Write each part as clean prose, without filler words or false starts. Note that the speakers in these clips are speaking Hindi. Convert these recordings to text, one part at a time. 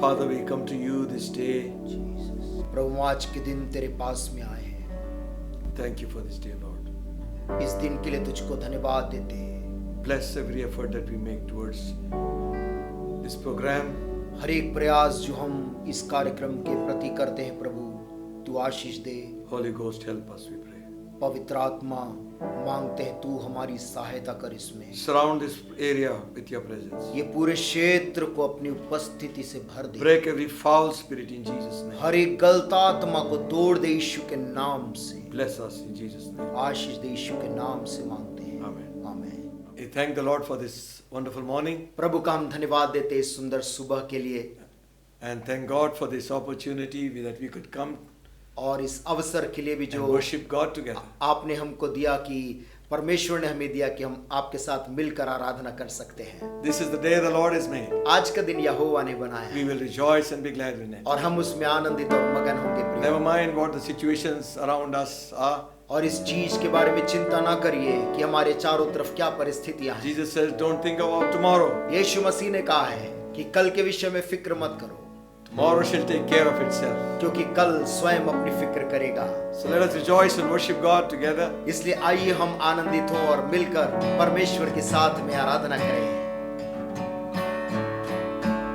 Father, we come to you this day. प्रभु आज के दिन तेरे पास में आए हैं। Thank you for this day, Lord. इस दिन के लिए तुझको धन्यवाद देते हैं। Bless every effort that we make towards this program. हर एक प्रयास जो हम इस कार्यक्रम के प्रति करते हैं प्रभु, तू आशीष दे। Holy Ghost, help us, we pray. पवित्र आत्मा, मांगते हैं तू हमारी सहायता कर इसमें। Surround this area with your presence. ये पूरे क्षेत्र को अपनी उपस्थिति से भर दे। Break every foul spirit in Jesus' name. हर एक गलत आत्मा को तोड़ दे यीशु के नाम से। Bless us in Jesus' name. आशीष दे यीशु के नाम से मांगते हैं। Amen. आमीन। We thank the Lord for this wonderful morning प्रभु का हम धन्यवाद देते हैं इस सुंदर सुबह के लिए, and thank God for this opportunity that we could come और इस अवसर के लिए भी and जो worship God together. आपने हमको दिया कि परमेश्वर ने हमें दिया कि हम आपके साथ मिलकर आराधना कर सकते हैं। This is the day the Lord has made. आज का दिन यहोवा ने बनाया We है will rejoice and be glad in it. और हम उसमें आनंदित और मगन होंगे प्रिय। Never mind what the situations around us are. और इस चीज के बारे में चिंता ना करिए कि हमारे चारों तरफ क्या परिस्थितियां हैं। Jesus says, don't think about tomorrow. यीशु मसीह ने कहा है कि कल के विषय में फिक्र मत करो, Tomorrow shall take care of itself. क्योंकि कल स्वयं अपनी फिक्र करेगा। So let us rejoice and worship God together. इसलिए आइए हम आनंदित हों और मिलकर परमेश्वर के साथ में आराधना करें।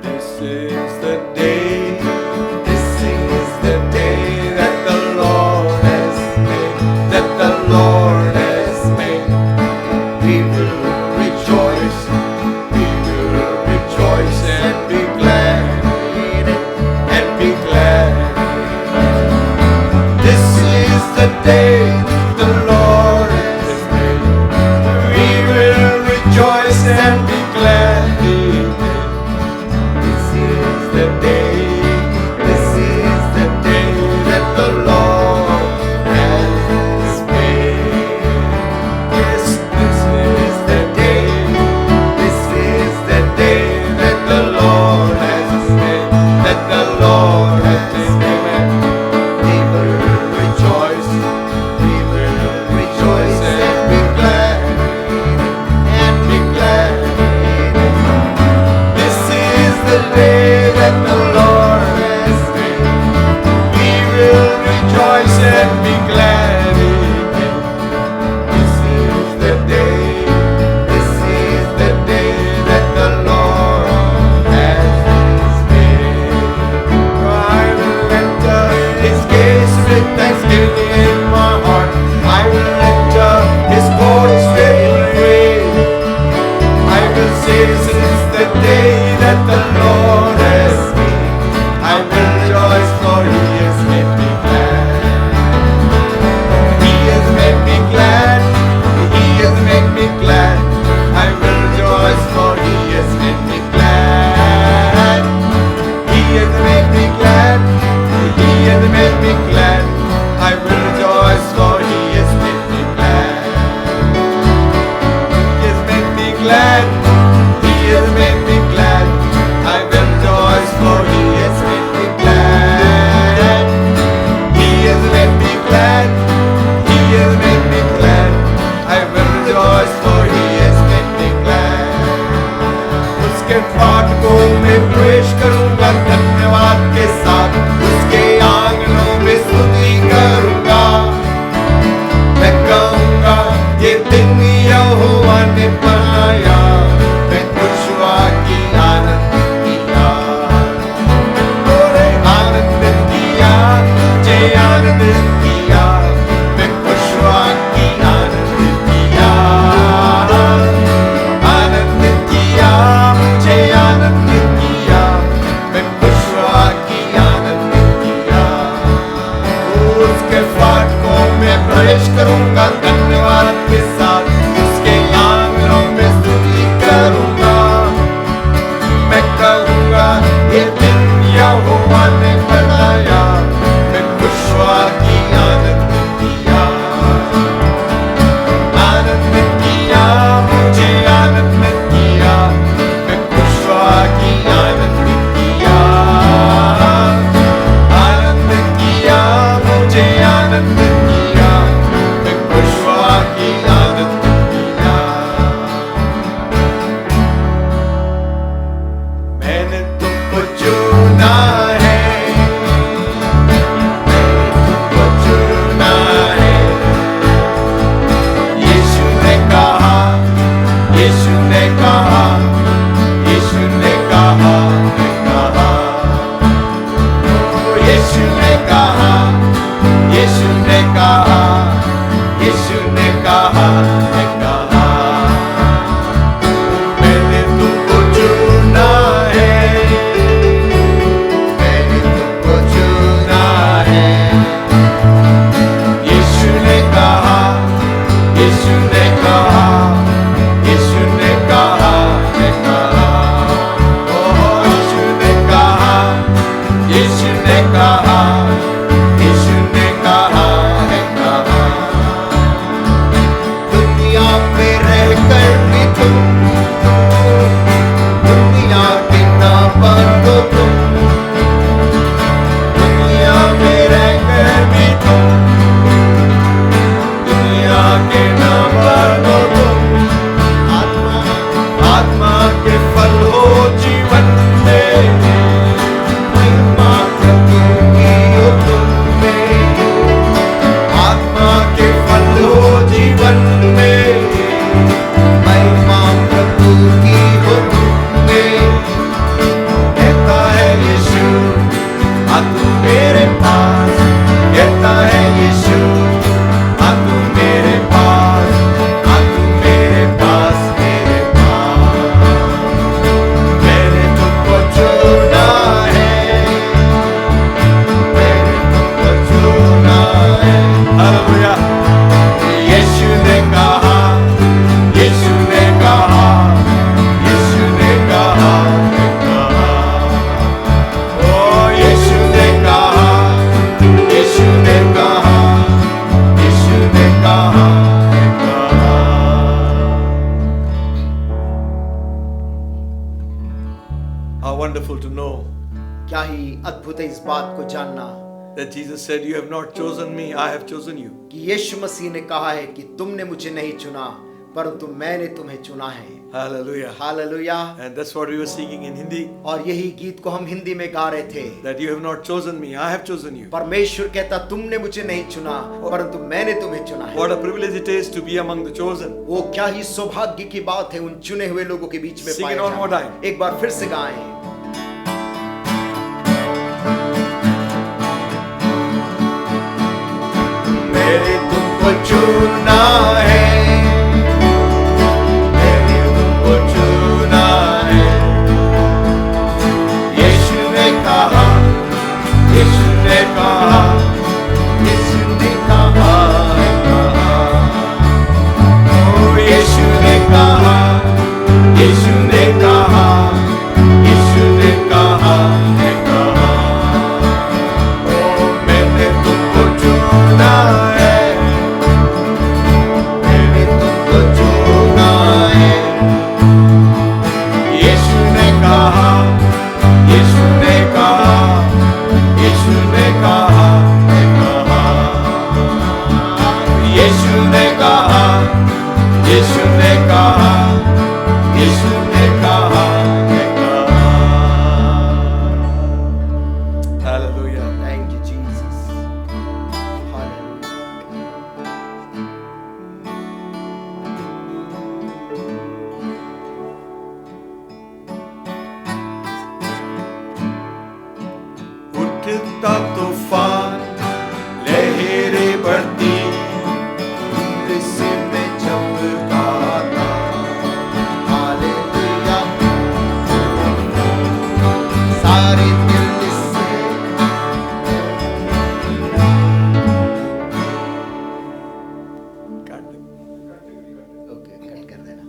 This is the day, this is the day that the Lord has made, that the Lord has made. We will rejoice and be glad in it, and be glad. This is the day the Lord has made. We will rejoice and be glad in it. This is the day that the Lord has made. Yes, this is the day that the Lord has made, that the Lord has made. We will rejoice and be glad in it. This is the day that the Lord has made. We will rejoice and be glad in it. This is the day that the Lord has made. I will enter His gates with thanksgiving in my heart. I will enter His courts with praise. I will say, since the day that the Lord has made, I will rejoice, for He has made me glad. He has made me glad. He has made me glad. I will rejoice, for He has made me glad. He has made me glad. He has made me glad. I will rejoice, for He has made me glad. He has made me glad. He has made me glad. I will rejoice, for He has made me glad. He has made me glad. He has made me glad. I will rejoice, for He has made me glad. उसके फाटकों में प्रवेश करूंगा धन्यवाद के साथ, उसके आंगनों में स्तुति करूंगा। मैं कहूंगा ये दिन यहोवा ने बनाया, मैं खुश हुआ कि आनंद किया। आनंद किया, मुझे आनंद किया, मैं खुश हुआ कि आनंद किया। आनंद किया, मुझे आनंद किया, मैं खुश हुआ कि आनंद किया। उसके फाटकों में प्रवेश करूंगा धन्यवाद के साथ, उसके आंगनों में स्तुति करूंगा। मैं कहूंगा ये दिन यहोवा ने बनाया, मैं खुश हुआ कि आनंद किया। आनंद किया, मुझे आनंद किया, मैं खुश हुआ कि आनंद किया। आनंद किया, मुझे आनंद किया, मैं खुश wonderful to know क्या ही अद्भुत है इस बात को जानना that Jesus said, "You have not chosen me, I have chosen you." कि यीशु मसीह ने कहा है कि तुमने मुझे नहीं चुना परंतु मैंने तुम्हें चुना है। Hallelujah. Hallelujah. And that's what we were singing in Hindi, और यही गीत को हम हिंदी में गा रहे थे। that you have not chosen me, I have chosen you. परमेश्वर कहता तुमने मुझे नहीं चुना परंतु मैंने तुम्हें चुना है। What a privilege it is to be among the chosen. वो क्या ही सौभाग्य की बात है उन चुने हुए लोगों के बीच में Sing पाए it one more जाना। time. एक बार फिर से गाएं। मैंने तुमको चुना है, मैंने तुमको चुना है। यीशु ने कहा, यीशु ने कहा, यीशु ने कहा, ओ यीशु ने कहा, यीशु ने कहा, यीशु ने कहा, ने कहा, ओ मैंने तुमको चुना है, मैंने तुमको चुना है। यीशु ने कहा, यीशु ने कहा, यीशु ने कहा, ने कहा, यीशु ने कहा, यीशु ने कहा, यीशु ने कहा, ने कहा। Hallelujah. Thank you Jesus. Hallelujah. उठता तूफान, लहरें बढ़ती, किसी में चमकाता। हालेलुया। सारे दिल से ओके कट कर देना।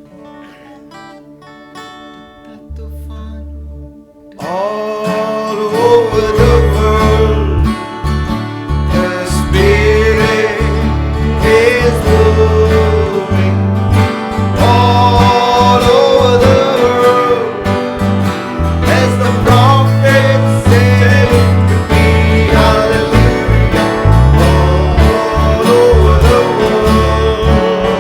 तूफान All over the world, the Spirit is moving. All over the world, as the prophet said to be. Hallelujah. All over the world.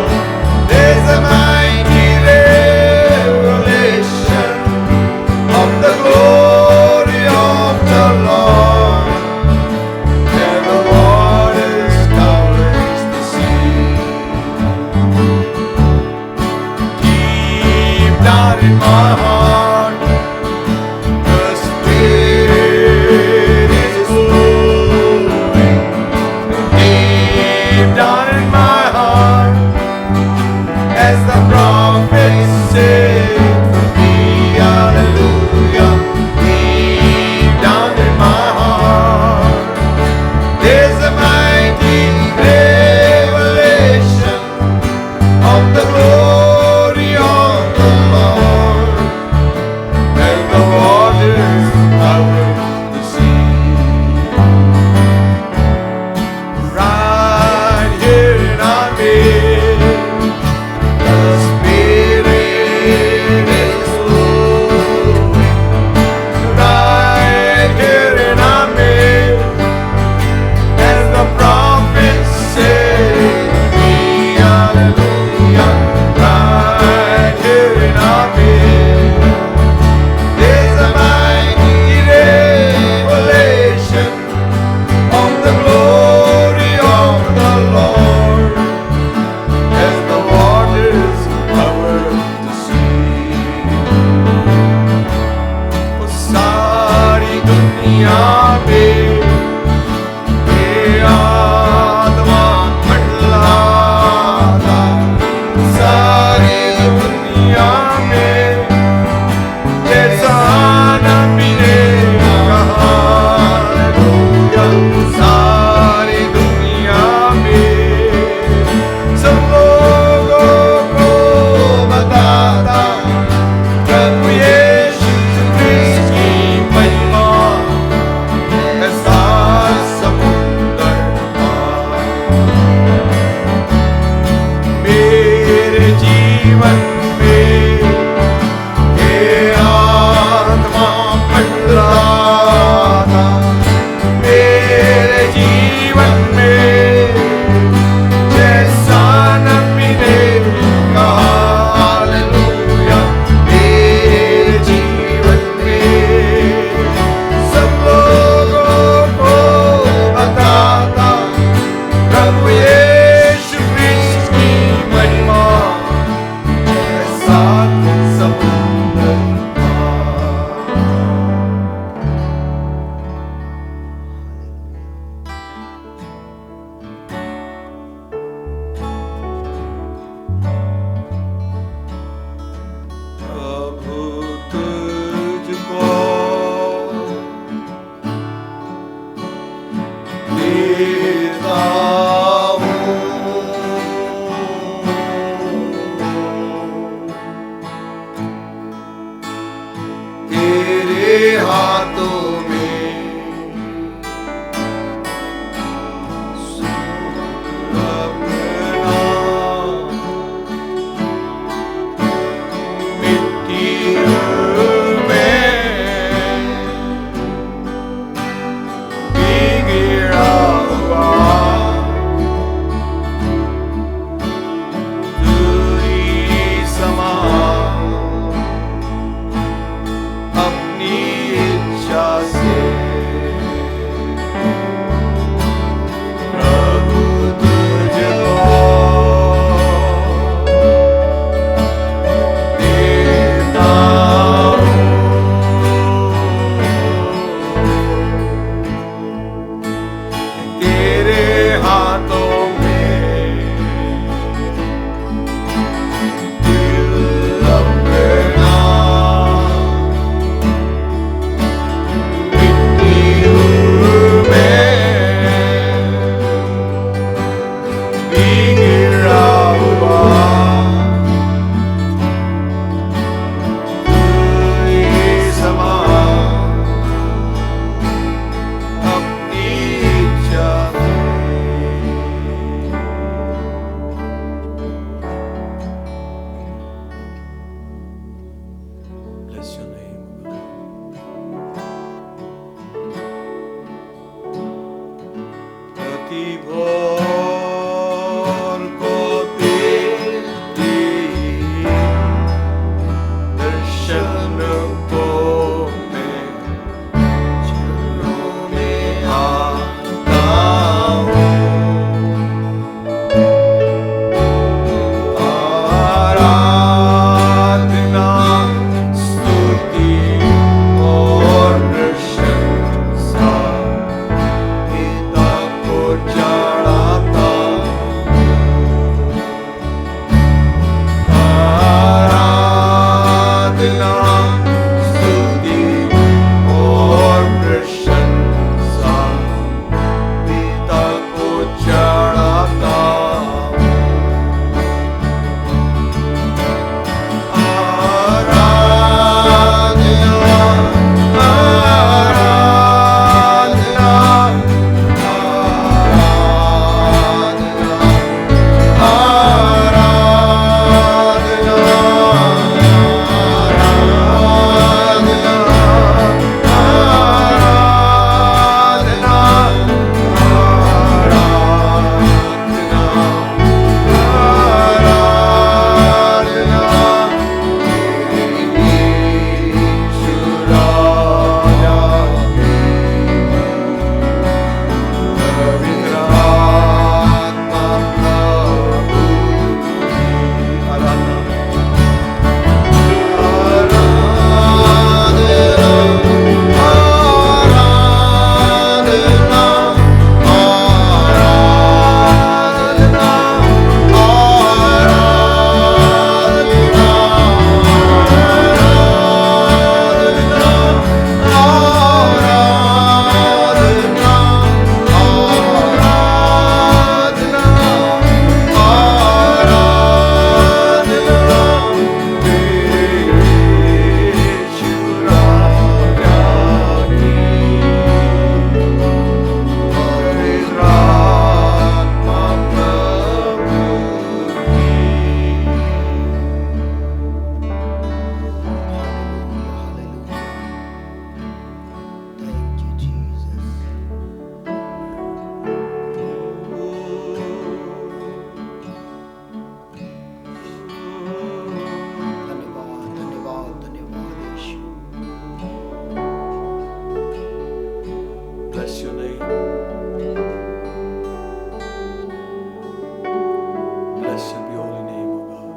Blessed be your holy name, O God.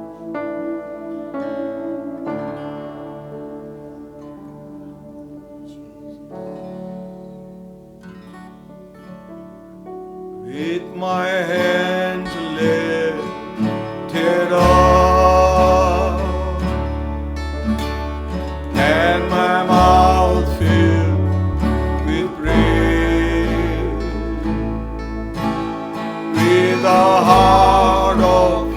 With my hands lifted up and my mouth filled with praise, with a heart of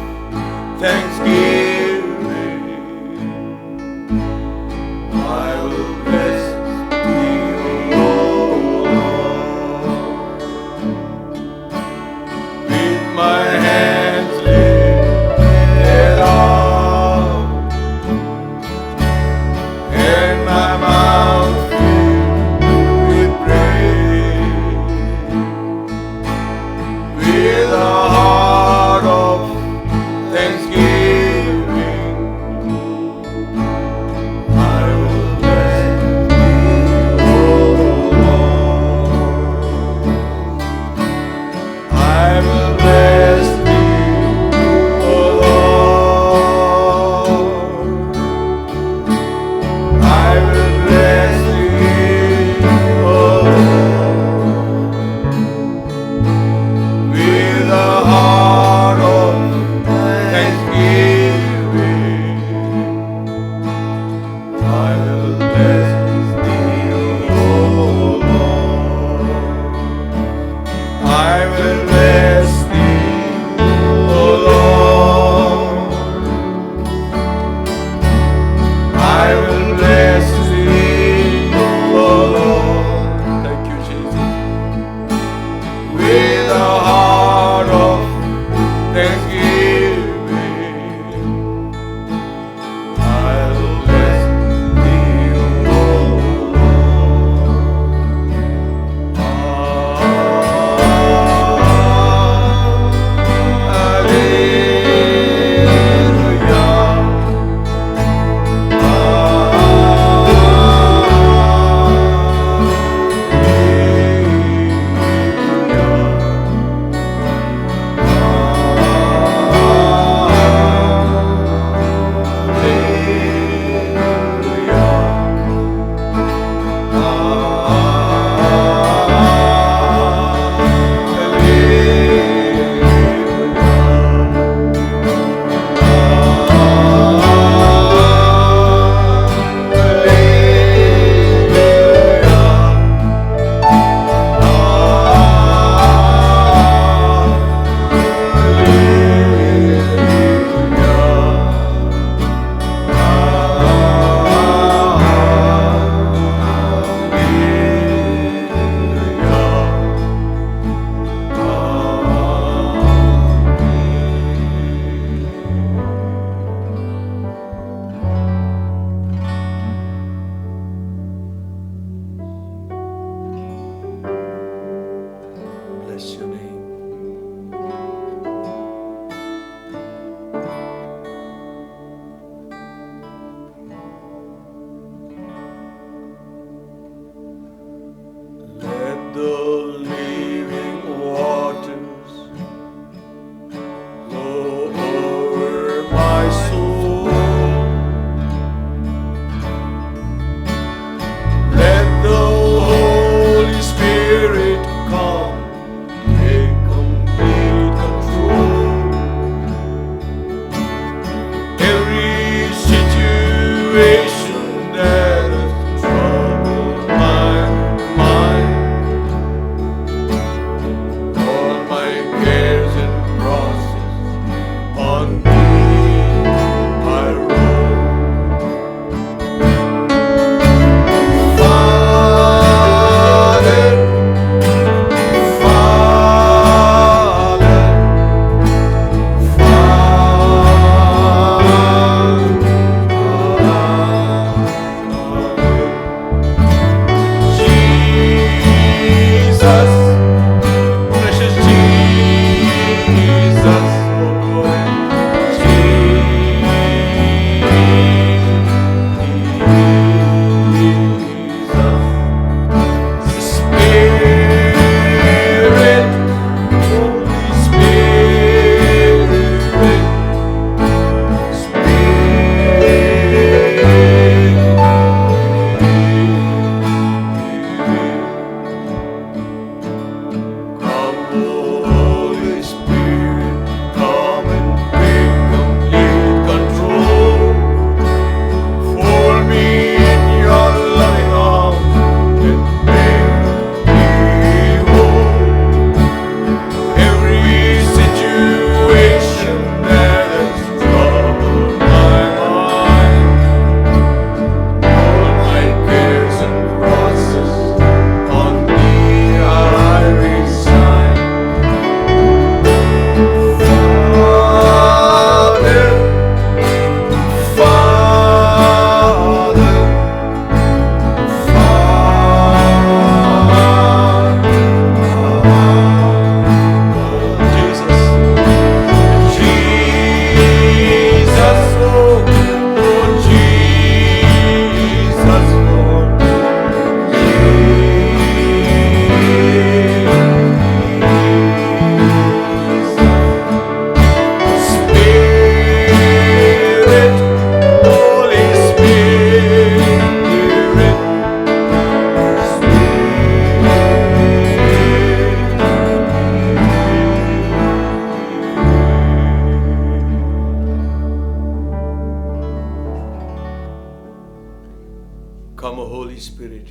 Spirit,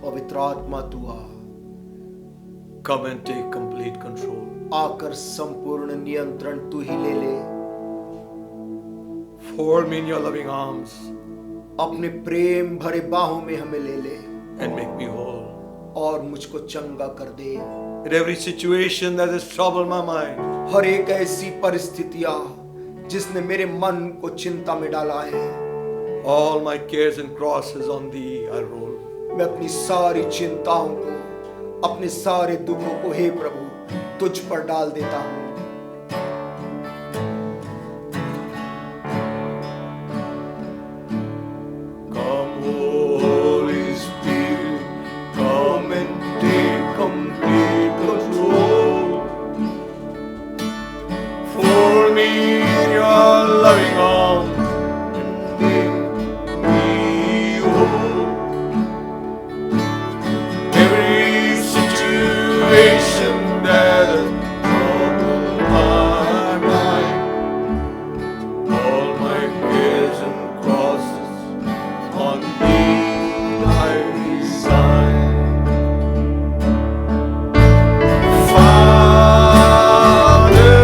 पवित्र आत्मा तू आ, come and take complete control. आकर संपूर्ण नियंत्रण तू ही ले ले। Fold me in your loving arms अपने प्रेम भरे बाहों में हमें ले ले and make me whole. और मुझको चंगा कर दे। In every situation that has troubled my mind, हर एक ऐसी परिस्थितियां जिसने मेरे मन को चिंता में डाला है, all my cares and crosses on thee I roll. मैं अपनी सारी चिंताओं को, अपने सारे दुखों को हे प्रभु तुझ पर डाल देता हूं। Come, Holy Spirit, come and take complete control. Fold me in your loving arms and make me whole. Every situation that has troubled my mind, all my cares and crosses on thee I resign. Father,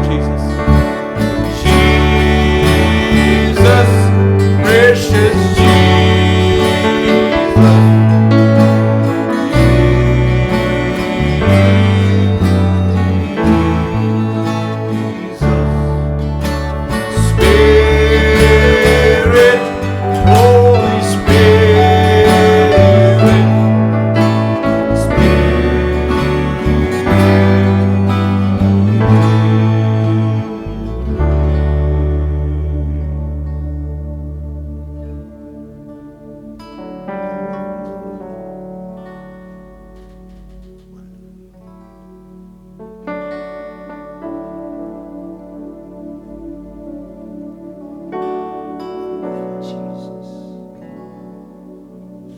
Jesus, Jesus, precious Spirit, Holy Spirit,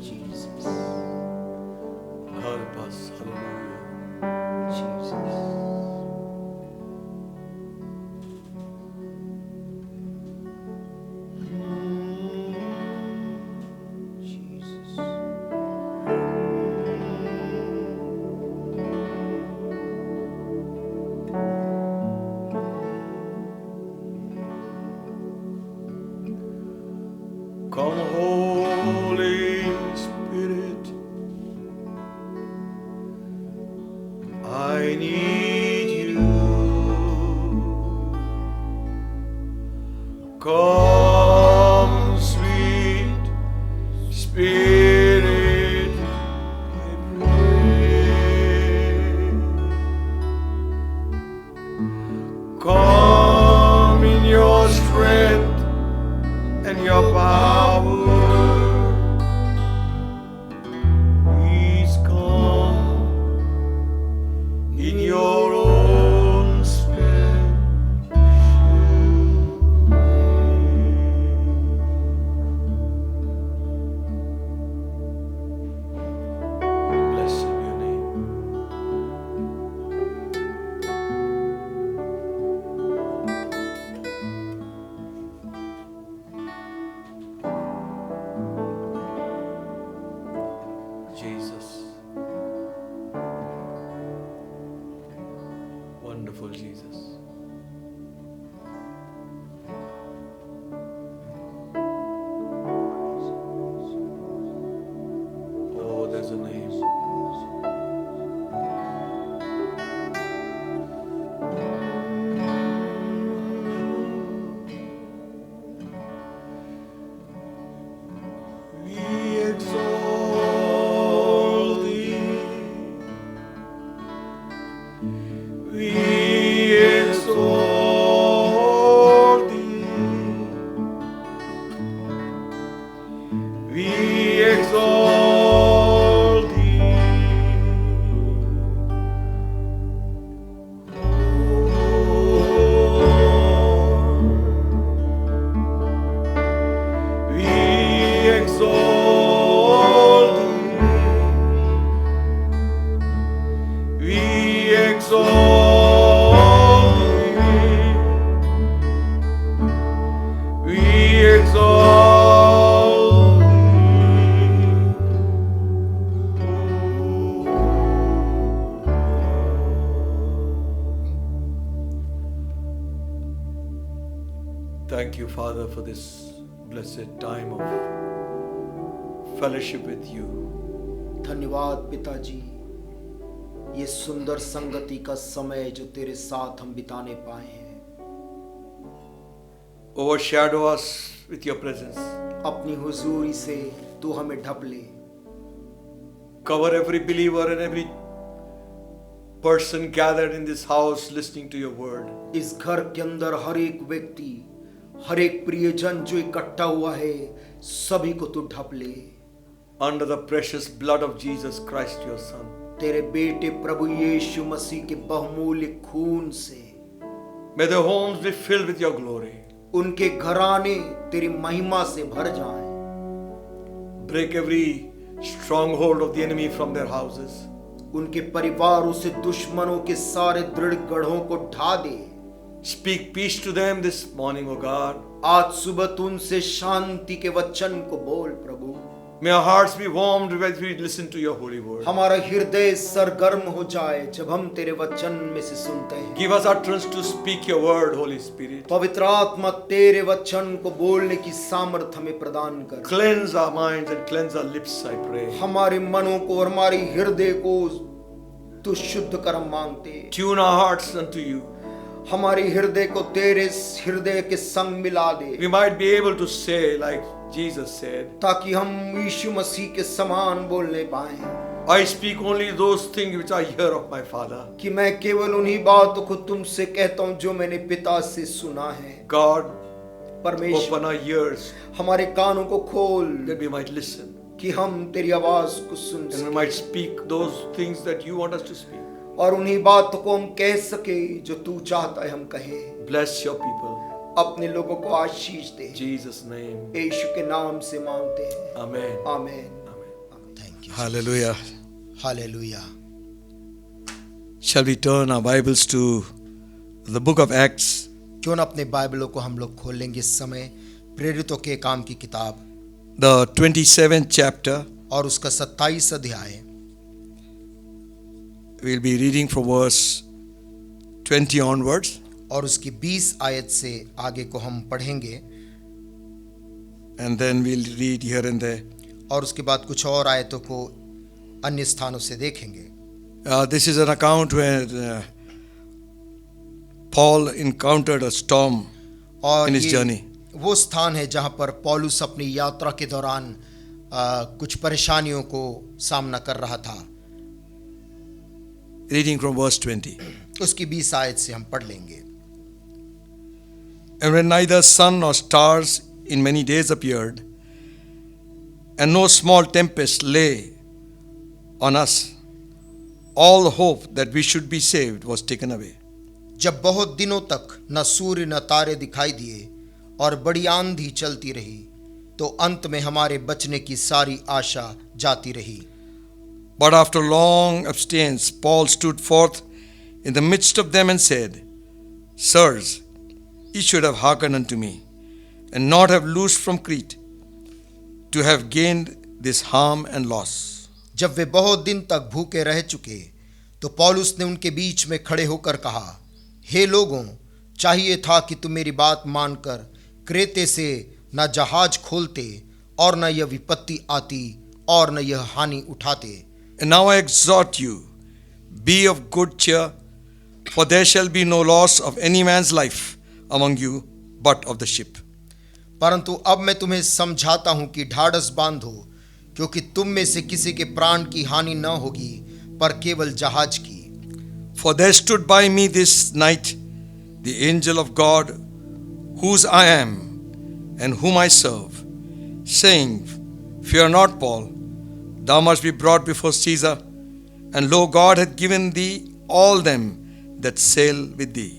Jesus, help us, hallelujah. Jesus, Jesus, Come, Holy Spirit, I need you. Come, sweet Spirit, I pray. Come in your strength and your power. Please come in your own special way. Blessed be your name. Jesus. Wonderful Jesus. Oh, there's a name. We exalt thee. We exalt thee. We exalt thee. We exalt thee. blessed time of fellowship with you. धन्यवाद पिताजी, ये सुंदर संगति का समय जो तेरे साथ हम बिताने पाए हैं। Overshadow us with your presence. अपनी हुजूरी से तू हमें ढप ले। Cover every believer and every person gathered in this house listening to your word. इस घर के अंदर हर एक व्यक्ति, हर एक प्रियजन जो इकट्ठा हुआ है, सभी को तू ढप ले। Under the precious blood of Jesus Christ, your Son. तेरे बेटे प्रभु यीशु मसीह के बहुमूल्य खून से। May their homes be filled with your glory. उनके घराने तेरी महिमा से भर जाएं। Break every stronghold of the enemy from their houses. उनके परिवारों से दुश्मनों के सारे दृढ़ गढ़ों को ढा दे। Speak peace to them this morning, O God. आज सुबह तू उनसे शांति के वचन को बोल प्रभु। May our hearts be warmed when we listen to your holy word. हमारा हृदय सरगर्म हो जाए जब हम तेरे वचन में से सुनते हैं। Give us utterance to speak your word, Holy Spirit. पवित्र आत्मा तेरे वचन को बोलने की सामर्थ हमें प्रदान कर। Cleanse our minds and cleanse our lips, I pray. हमारे मनों को और हमारी हृदय को तू शुद्ध कर मांगते। Tune our hearts unto you. हमारी हृदय को तेरे हृदय के संग मिला दे। We might be able to say like Jesus said, ताकि हम यीशु मसीह के समान बोलने पाएं। I speak only those things which I hear of my Father. कि मैं केवल उन्हीं बातों को तुमसे कहता हूँ जो मैंने पिता से सुना है। God, परमेश्वर open our ears हमारे कानों को खोल that we might listen कि हम तेरी आवाज को सुन and we सकें might speak those things that you want us to speak. और उन्हीं बातों को हम कह सके जो तू चाहता है हम कहें। Bless your people. अपने लोगों को आशीष दे। In Jesus' name. यीशु के नाम से मांगते हैं। Amen. आमीन। Amen. Thank you. Hallelujah. Hallelujah. Shall we turn our Bibles to the book of Acts? क्यों ना अपने बाइबलों को हम लोग खोल लेंगे इस समय प्रेरितों के काम की किताब The 27th chapter. और उसका 27 अध्याय। We'll be reading from verse 20 onwards. और उसकी 20 आयत से आगे को हम पढ़ेंगे। And then we'll read here and there. और उसके बाद कुछ और आयतों को अन्य स्थानों से देखेंगे। This is an account where Paul encountered a storm और in his ये journey. वो स्थान है जहाँ पर पौलुस अपनी यात्रा के दौरान कुछ परेशानियों को सामना कर रहा था। Reading from verse 20. उसकी 20 आयत से हम पढ़ लेंगे। And when neither sun nor stars in many days appeared, and no small tempest lay on us, all hope that we should be saved was taken away. जब बहुत दिनों तक न सूर्य न तारे दिखाई दिए और बड़ी आंधी चलती रही, तो अंत में हमारे बचने की सारी आशा जाती रही। But after long abstinence, Paul stood forth in the midst of them and said, Sirs, ye should have hearkened unto me, and not have loosed from Crete, to have gained this harm and loss. जब वे बहुत दिन तक भूखे रह चुके, तो पौलुस ने उनके बीच में खड़े होकर कहा, हे लोगों, चाहिए था कि तुम मेरी बात मानकर क्रेते से न जहाज खोलते और न यह विपत्ति आती और न यह हानि उठाते। And now I exhort you, be of good cheer, for there shall be no loss of any man's life among you, but of the ship. परंतु अब मैं तुम्हें समझाता हूं कि ढाढ़स बांधो, क्योंकि तुम में से किसी के प्राण की हानि न होगी, पर केवल जहाज की। For there stood by me this night the angel of God, whose I am and whom I serve, saying, Fear not, Paul, thou must be brought before Caesar, and lo, God hath given thee all them that sail with thee.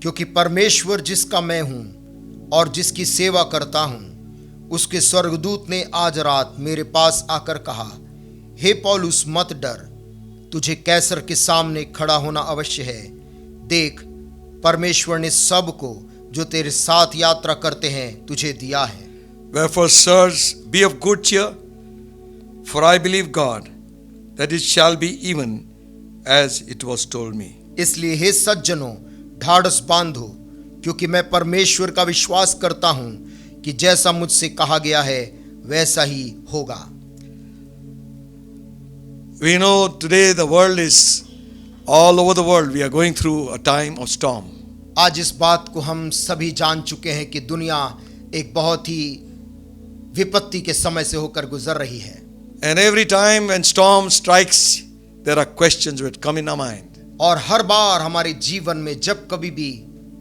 क्योंकि परमेश्वर जिसका मैं हूं और जिसकी सेवा करता हूं, उसके स्वर्गदूत ने आज रात मेरे पास आकर कहा, हे पौलुस, मत डर, तुझे कैसर के सामने खड़ा होना अवश्य है। देख, परमेश्वर ने सब को जो तेरे साथ यात्रा करते हैं तुझे दिया है। Wherefore, sirs, be of good cheer, for I believe God, that it shall be even as it was told me. इसलिए हे सज्जनों, ढाढ़स बांधो, क्योंकि मैं परमेश्वर का विश्वास करता हूं कि जैसा मुझसे कहा गया है वैसा ही होगा। We know today the world is, all over the world, we are going through a time of storm. आज इस बात को हम सभी जान चुके हैं कि दुनिया एक बहुत ही विपत्ति के समय से होकर गुजर रही है। And every time when storm strikes, there are questions which come in our mind. और हर बार हमारे जीवन में जब कभी भी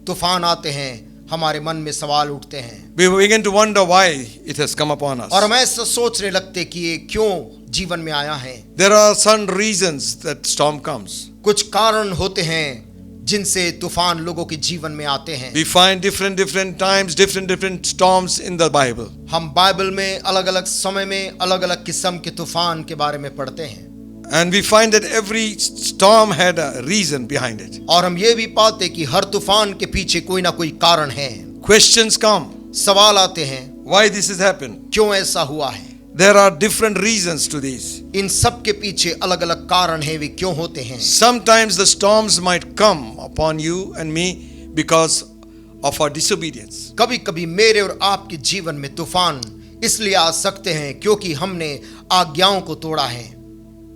तूफान आते हैं हमारे मन में सवाल उठते हैं। We begin to wonder why it has come upon us. और हम ऐसा सोचने लगते कि ये क्यों जीवन में आया है। There are some reasons that storm comes. कुछ कारण होते हैं जिनसे तूफान लोगों के जीवन में आते हैं। We find different times, different storms in the Bible. हम बाइबल में अलग अलग समय में अलग अलग किस्म के तूफान के बारे में पढ़ते हैं। And we find that every storm had a reason behind it. और हम ये भी पाते कि हर तूफान के पीछे कोई ना कोई कारण है। Questions come. सवाल आते हैं, Why this has happened? क्यों ऐसा हुआ है। There are different reasons to these. इन सब के पीछे अलग अलग कारण हैं, वे क्यों होते हैं। Sometimes the storms might come upon you and me because of our disobedience. कभी कभी मेरे और आपके जीवन में तूफान इसलिए आ सकते हैं क्योंकि हमने आज्ञाओं को तोड़ा है।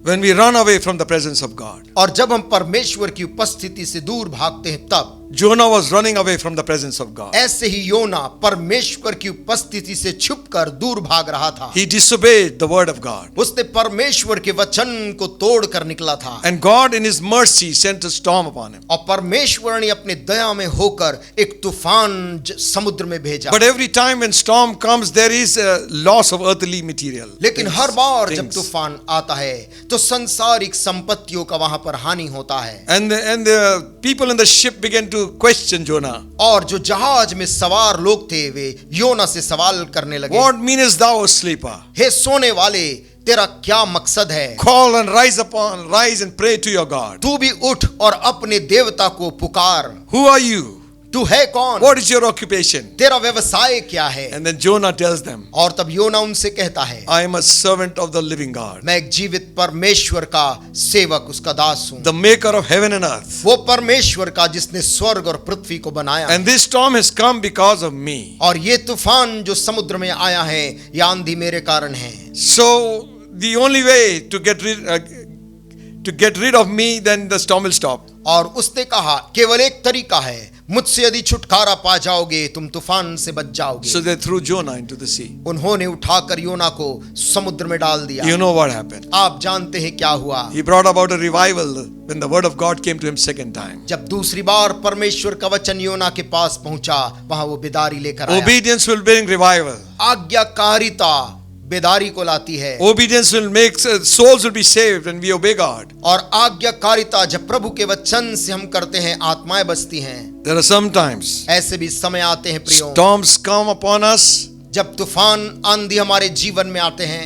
When we run away from the presence of God. और जब हम परमेश्वर की उपस्थिति से दूर भागते हैं तब Jonah was running away from the presence of God. ऐसे ही योना परमेश्वर की उपस्थिति से छुपकर दूर भाग रहा था। He disobeyed the word of God. उसने परमेश्वर के वचन को तोड़कर निकला था। And God in his mercy sent a storm upon him. और परमेश्वर ने अपने दया में होकर एक तूफान समुद्र में भेजा। But every time when storm comes, there is a loss of earthly material. लेकिन हर बार जब Things. तूफान आता है तो संसारिक संपत्तियों का वहां पर हानि होता है। And the people in the ship began to question Jonah. और जो जहाज में सवार लोग थे वे योना से सवाल करने लगे, What meanest thou, O sleeper? हे सोने वाले, तेरा क्या मकसद है। Call and rise and pray to your God. तू भी उठ और अपने देवता को पुकार। Who are you? तू है कौन। What is your occupation? तेरा व्यवसाय क्या है। And then Jonah tells them, और तब योना उनसे कहता है, I am a servant of the living God, मैं एक जीवित परमेश्वर का सेवक, उसका दास हूं। the maker of heaven and earth. वो परमेश्वर का जिसने स्वर्ग और पृथ्वी को बनाया। And this storm has come because of me. और ये तूफान जो समुद्र में आया है ये आंधी मेरे कारण है। So the only way to get rid of me, then the storm will stop. और उसने कहा केवल एक तरीका है, मुझसे यदि छुटकारा पा जाओगे तुम तूफान से बच जाओगे। So they threw Jonah into the sea. उन्होंने उठाकर योना को समुद्र में डाल दिया। You know what happened? आप जानते हैं क्या हुआ। He brought about a revival when the word of God came to him second time. जब दूसरी बार परमेश्वर का वचन योना के पास पहुंचा वहां वो बेदारी लेकर आया। Obedience will bring revival. आज्ञाकारिता बेदारी को लाती है। Obedience will make souls will be saved when we obey God. और आज्ञाकारिता जब प्रभु के वचन से हम करते हैं आत्माएं बचती हैं। There are sometimes ऐसे भी समय आते हैं प्रियो, storms come upon us जब तूफान आंधी हमारे जीवन में आते हैं,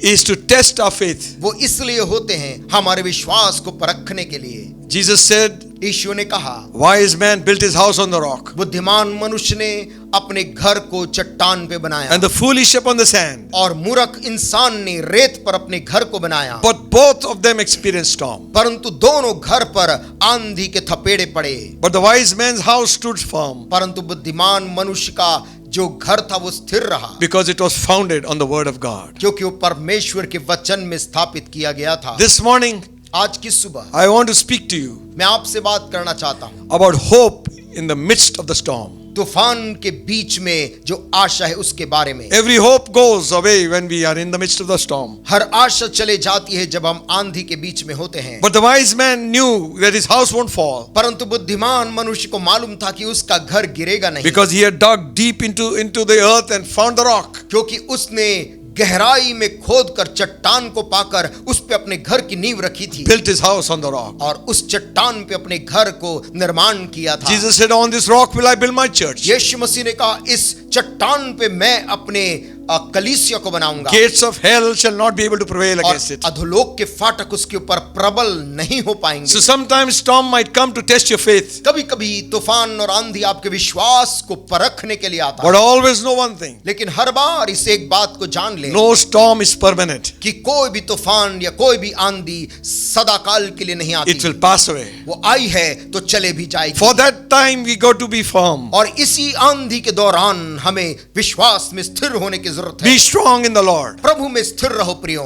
is to test our faith. वो इसलिए होते हैं हमारे विश्वास को परखने के लिए। Jesus said, यीशु ने कहा, wise man built his house on the rock, बुद्धिमान मनुष्य ने अपने घर को चट्टान पे बनाया and the foolish upon the sand. और मूर्ख इंसान ने रेत पर अपने घर को बनाया। But both of them experienced storm. परंतु दोनों घर पर आंधी के थपेड़े पड़े। But the wise man's house stood firm परंतु बुद्धिमान मनुष्य का जो घर था वो स्थिर रहा, because it was founded on the word of God. क्योंकि वो परमेश्वर के वचन में स्थापित किया गया था। This morning, आज की सुबह I want to speak to you मैं आपसे बात करना चाहता हूँ about hope in the midst of the storm. तूफान के बीच में जो आशा है उसके बारे में। Every hope goes away when we are in the midst of the storm. हर आशा चले जाती है जब हम आंधी के बीच में होते हैं। But the wise man knew that his house won't fall परंतु बुद्धिमान मनुष्य को मालूम था कि उसका घर गिरेगा नहीं, because he had dug deep into the earth and found the rock. क्योंकि उसने गहराई में खोदकर चट्टान को पाकर उस पे अपने घर की नींव रखी थी। Built his house on the rock. और उस चट्टान पे अपने घर को निर्माण किया था। Jesus said, on this rock will I build my church. यीशु मसीह ने कहा इस चट्टान पे मैं अपने कलीसिया को बनाऊंगा Gates of hell shall not be able to prevail और against it. अधोलोक के फाटक उसके ऊपर प्रबल नहीं हो पाएंगे। So sometimes storm might come to test your faith. कभी कभी तूफान और आंधी आपके विश्वास को परखने के लिए आता But है, always know one thing. लेकिन हर बार इस एक बात को जान ले No storm is permanent. कि कोई भी तूफान या कोई भी आंधी सदाकाल के लिए नहीं आती। It will pass away. वो आई है तो चले भी जाएगी। For that time we got to be firm. और इसी आंधी के दौरान हमें विश्वास में स्थिर होने की जरूरत है। Be strong in the Lord प्रभु में स्थिर रहो प्रियो,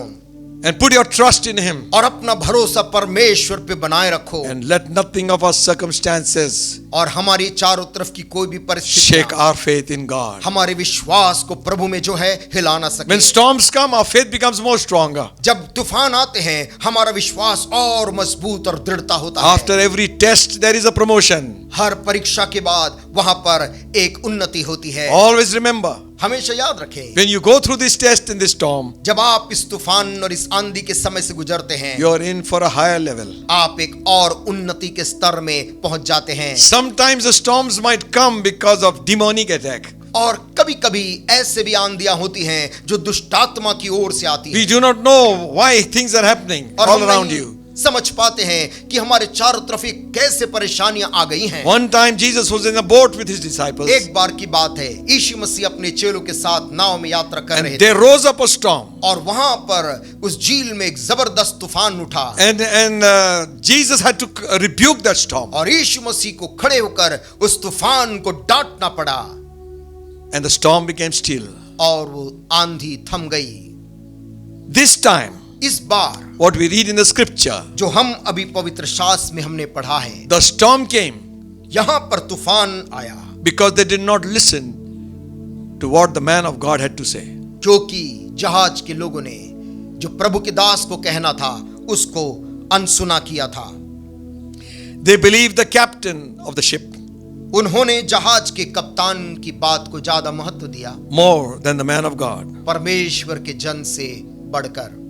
and put your trust in Him. और अपना भरोसा परमेश्वर पे बनाए रखो, And let nothing of our circumstances और हमारी चारों तरफ की कोई भी shake परिस्थिति our faith in God. हमारे विश्वास को प्रभु में जो है हिला ना सके। When storms come, our faith becomes more stronger. जब तूफान आते हैं हमारा विश्वास और मजबूत और दृढ़ता होता है। After every test, there is a promotion. हर परीक्षा के बाद वहां पर एक उन्नति होती है। Always remember, हमेशा याद रखें, when you go through this test in this storm, जब आप इस तूफान और इस आंधी के समय से गुजरते हैं, you are in for a higher level. आप एक और उन्नति के स्तर में पहुंच जाते हैं। Sometimes the storms might come because of demonic attack. और कभी कभी ऐसे भी आंधियां होती हैं जो दुष्टात्मा की ओर से आती We हैं, do not know why things are happening और all हम around नहीं you. समझ पाते हैं कि हमारे चारों तरफ ये कैसे परेशानियां आ गई हैं। One time Jesus was in a boat with his disciples, एक बार की बात है, यीशु मसीह अपने चेलों के साथ नाव में यात्रा कर रहे and थे, there rose up a storm. और वहां पर उस झील में एक जबरदस्त तूफान उठा, And Jesus had to rebuke that storm. और यीशु मसीह को खड़े होकर उस तूफान को डांटना पड़ा, And the storm became still. और वो आंधी थम गई। This time, इस बार what we read in the scripture, जो हम अभी पवित्र शास्त्र में हमने पढ़ा है, the storm came यहां पर तूफान आया because they did not listen to what the man of God had to say. क्योंकि जहाज के लोगों ने जो प्रभु के दास को कहना था उसको अनसुना किया था। They believed the captain of the ship उन्होंने जहाज के कप्तान की बात को ज्यादा महत्व दिया more than the man of God. परमेश्वर के जन से बढ़कर।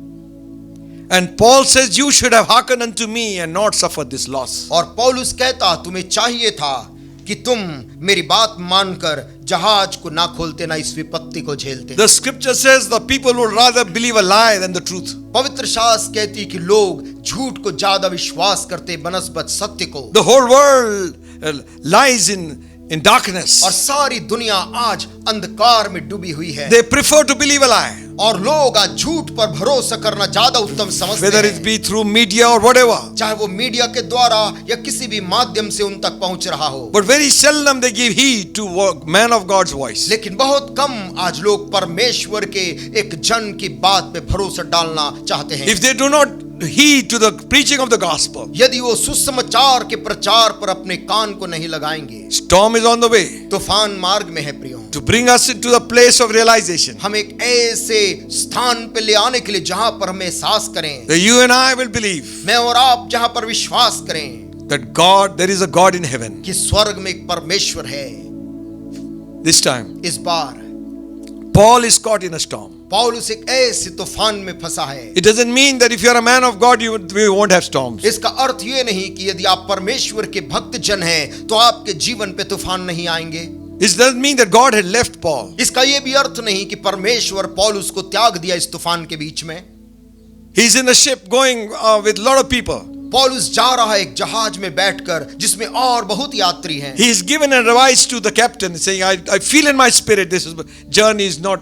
And Paul says, you should have hearkened unto me and not suffered this loss. और पौलुस कहता, तुम्हें चाहिए था कि तुम मेरी बात मानकर जहाज को ना खोलते, ना इस विपत्ति को झेलते। The scripture says the people would rather believe a lie than the truth. पवित्र शास्त्र कहती कि लोग झूठ को ज्यादा विश्वास करते बनस्बत सत्य को। The whole world lies in darkness. और सारी दुनिया आज अंधकार में डूबी हुई है, They prefer to believe a lie, और लोग आज झूठ पर भरोसा करना ज्यादा उत्तम समझते whether it हैं, be through media or whatever. चाहे वो मीडिया के द्वारा या किसी भी माध्यम से उन तक पहुंच रहा हो। But very seldom they give heed to man of God's voice. लेकिन बहुत कम आज लोग परमेश्वर के एक जन की बात पे भरोसा डालना चाहते हैं। If they do not heed to the preaching of the gospel, यदि वो सुसमाचार के प्रचार पर अपने कान को नहीं लगाएंगे, storm is on the way तूफान मार्ग में है प्रियो। to bring us into the place of realization हम एक ऐसे स्थान पे ले आने के लिए जहां पर हम एहसास करें, that you and I will believe मैं और आप जहां पर विश्वास करें that God, there is a God in heaven. कि स्वर्ग में एक परमेश्वर है। This time, इस बार Paul is caught in a storm. पौलुस एक ऐसे तूफान में फंसा है। It doesn't mean that if you are a man of God, we won't have storms. इसका अर्थ ये नहीं कि यदि आप परमेश्वर के भक्त जन हैं तो आपके जीवन पे तूफान नहीं आएंगे। It doesn't mean that God had left Paul. इसका ये भी अर्थ नहीं कि परमेश्वर पौलुस को त्याग दिया इस तूफान के बीच में। He's in a ship going with a lot of people. पौलुस जा रहा है एक जहाज में बैठकर जिसमें और बहुत यात्री हैं। He is given advice to the captain saying, I feel in my spirit this journey is not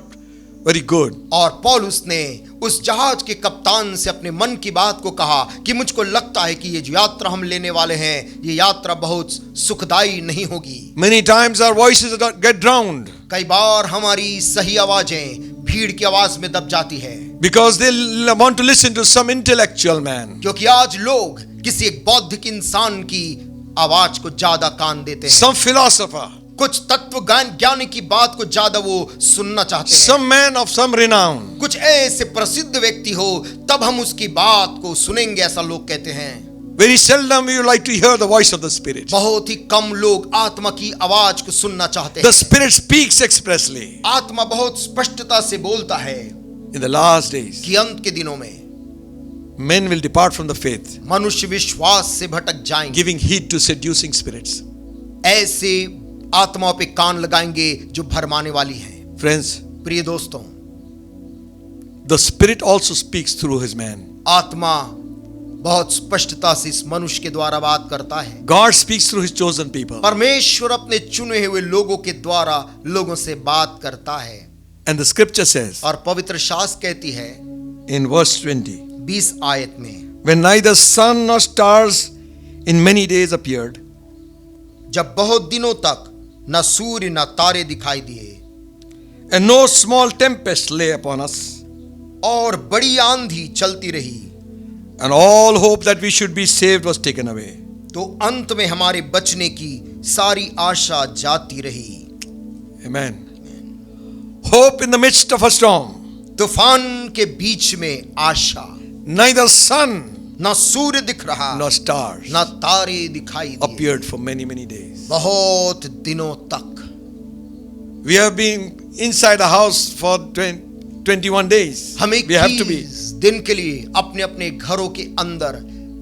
very good. और पौलुस ने उस जहाज के कप्तान से अपने मन की बात को कहा कि मुझको लगता है कि ये जो यात्रा हम लेने वाले हैं ये यात्रा बहुत सुखदायी नहीं होगी। Many times our voices get drowned कई बार हमारी सही आवाजें भीड़ की आवाज में दब जाती है, because they want to listen to some intellectual man, क्योंकि आज लोग किसी एक बौद्धिक इंसान की आवाज को ज्यादा कान देते हैं। some philosopher, कुछ तत्व ज्ञानी की बात को ज्यादा वो सुनना चाहते हैं। some man of some renown. कुछ ऐसे प्रसिद्ध व्यक्ति हो तब हम उसकी बात को सुनेंगे, ऐसा लोग कहते हैं। Very seldom we like to hear the voice of the Spirit. बहुत ही कम लोग आत्मा की आवाज को सुनना चाहते The हैं। Spirit speaks expressly. आत्मा बहुत स्पष्टता से बोलता है In the last days, कि अंत के दिनों में men will depart from the faith, मनुष्य विश्वास से भटक जाएंगे, giving heed to seducing spirits. ऐसे आत्माओं पे कान लगाएंगे जो भरमाने वाली हैं। Friends, प्रिय दोस्तों, the Spirit also speaks through his man. आत्मा बहुत स्पष्टता से इस मनुष्य के द्वारा बात करता है। God speaks through his chosen people. परमेश्वर अपने चुने हुए लोगों के द्वारा लोगों से बात करता है। And the scripture says और पवित्र शास्त्र कहती है in verse 20, 20 आयत में, when neither sun nor stars in many days appeared, जब बहुत दिनों तक न सूर्य न तारे दिखाई दिए and no small tempest lay upon us, और बड़ी आंधी चलती रही, and all hope that we should be saved was taken away. तो अंत में हमारे बचने की सारी आशा जाती रही। Amen. Hope in the midst of a storm. तूफान के बीच में आशा, Neither sun न सूर्य दिख रहा nor stars न तारे दिखाई दिए appeared for many, many days. बहुत दिनों तक। We have been inside a house for 21 days. हमें We have to be. 21 दिन के लिए अपने अपने घरों के अंदर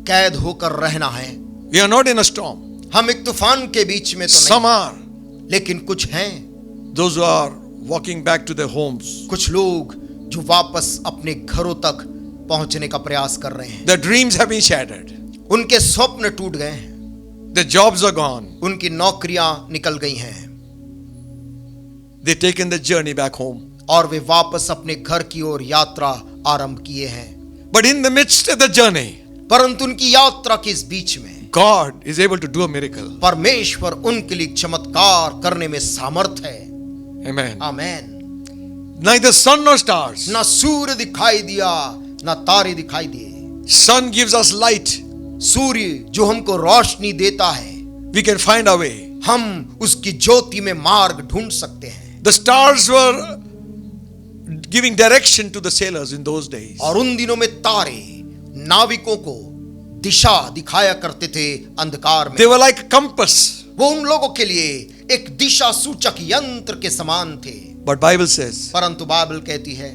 कैद होकर रहना है। We are not in a storm. हम एक तूफान के बीच में तो Some are नहीं, लेकिन कुछ हैं, those who are walking back to their homes. कुछ लोग जो वापस अपने घरों तक पहुंचने का प्रयास कर रहे हैं। Their dreams have been shattered. उनके स्वप्न टूट गए हैं, Their jobs are gone. उनकी नौकरियां निकल गई हैं They've taken the journey back home. और वे वापस अपने घर की ओर यात्रा आरंभ किए हैं। But in the midst of the journey, परंतु उनकी यात्रा के इस बीच में God is able to do a miracle. परमेश्वर उनके लिए चमत्कार करने में सामर्थ है। Amen. आमेन। Neither sun nor stars. न सूर्य दिखाई दिया न तारे दिखाई दिए। Sun gives us light. सूर्य जो हमको रोशनी देता है, We can find our way. हम उसकी ज्योति में मार्ग ढूंढ सकते हैं। The stars were giving direction to the sailors in those days. और उन दिनों में तारे नाविकों को दिशा दिखाया करते थे अंधकार में। They were like a compass. वो उन लोगों के लिए एक दिशा सूचक यंत्र के समान थे। But Bible says, परंतु बाइबल कहती है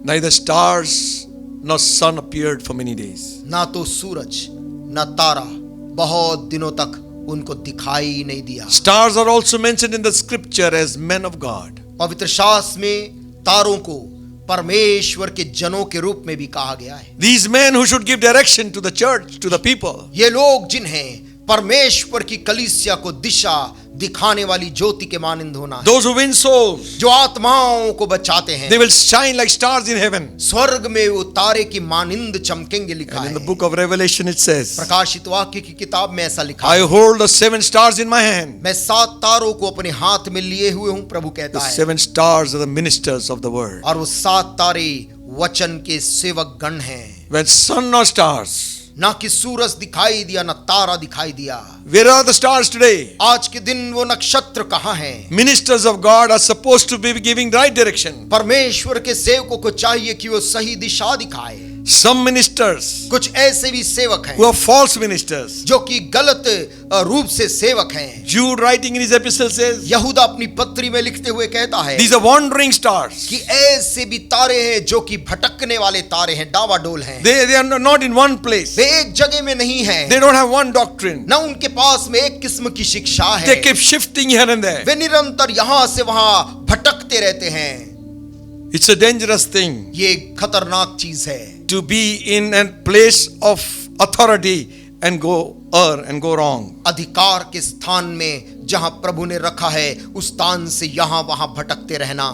neither stars nor sun appeared for many days. ना तो सूरज न तारा बहुत दिनों तक उनको दिखाई नहीं दिया। Stars are also mentioned in the scripture as men of God. पवित्र शास्त्र में तारों को परमेश्वर के जनों के रूप में भी कहा गया है। These men who should give direction to the church, to the people. ये लोग जिन्हें परमेश्वर की कलीसिया को दिशा दिखाने वाली ज्योति के मानिंद होना है, Those who win souls, जो आत्माओं को बचाते हैं, they will shine like stars in heaven. स्वर्ग में वो तारे की मानिंद चमकेंगे लिखा And in the है। book of Revelation it says, प्रकाशित वाक्य की किताब में ऐसा लिखा I है, hold the 7 stars in my hand. मैं 7 तारों को अपने हाथ में लिए हुए हूं, प्रभु The कहता है। 7 stars are the ministers of the word. और वो 7 तारे वचन के सेवक गण हैं। When sun or stars, ना कि सूरज दिखाई दिया ना तारा दिखाई दिया। where are the stars today? आज के दिन वो नक्षत्र कहाँ हैं? Ministers of God are supposed to be giving right direction. परमेश्वर के सेवकों को चाहिए कि वो सही दिशा दिखाए। Some ministers कुछ ऐसे भी सेवक हैं who are false ministers. जो कि गलत रूप से सेवक हैं। Jude writing in his epistle says, यहूदा अपनी पत्री में लिखते हुए कहता है these are wandering stars. कि ऐसे भी तारे हैं जो कि भटकने वाले तारे हैं, डावाडोल हैं। They are not in one place. वे एक जगह में नहीं हैं, They don't have one doctrine. न उनके पास में एक किस्म की शिक्षा है। They keep shifting here and there. वे निरंतर यहां से वहां भटकते रहते हैं। It's a dangerous thing ये एक खतरनाक चीज है to be in a place of authority and go wrong. अधिकार के स्थान में जहां प्रभु ने रखा है, उस स्थान से यहां वहां भटकते रहना।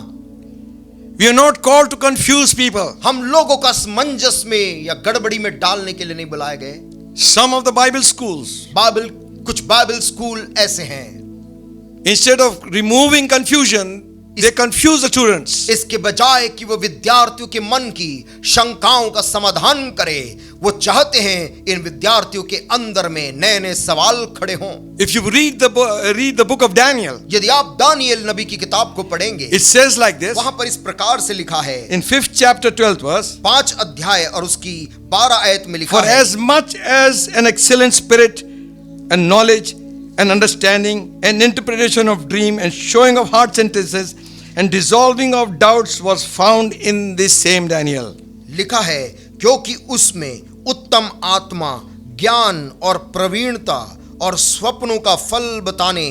We are not called to confuse people. हम लोगों का असमंजस में या गड़बड़ी में डालने के लिए नहीं बुलाए गए। Some of the Bible schools, कुछ बाइबल स्कूल ऐसे हैं, instead of removing confusion, they confuse the students. इसके बजाय कि वो विद्यार्थियों के मन की शंकाओं का समाधान करे, वो चाहते हैं इन विद्यार्थियों के अंदर में नए नए सवाल खड़े हों। If you read the book of Daniel, यदि आप दानिएल नबी की किताब को पढ़ेंगे, it says like this वहां पर इस प्रकार से लिखा है, in 5th chapter 12th verse, 5 अध्याय और उसकी 12 आयत में लिखा for है, as much as an excellent spirit and knowledge and understanding and interpretation of dream and showing of hard sentences and dissolving of doubts was found in this same Daniel. लिखा है क्योंकि उसमें उत्तम आत्मा, ज्ञान और प्रवीणता और स्वप्नों का फल बताने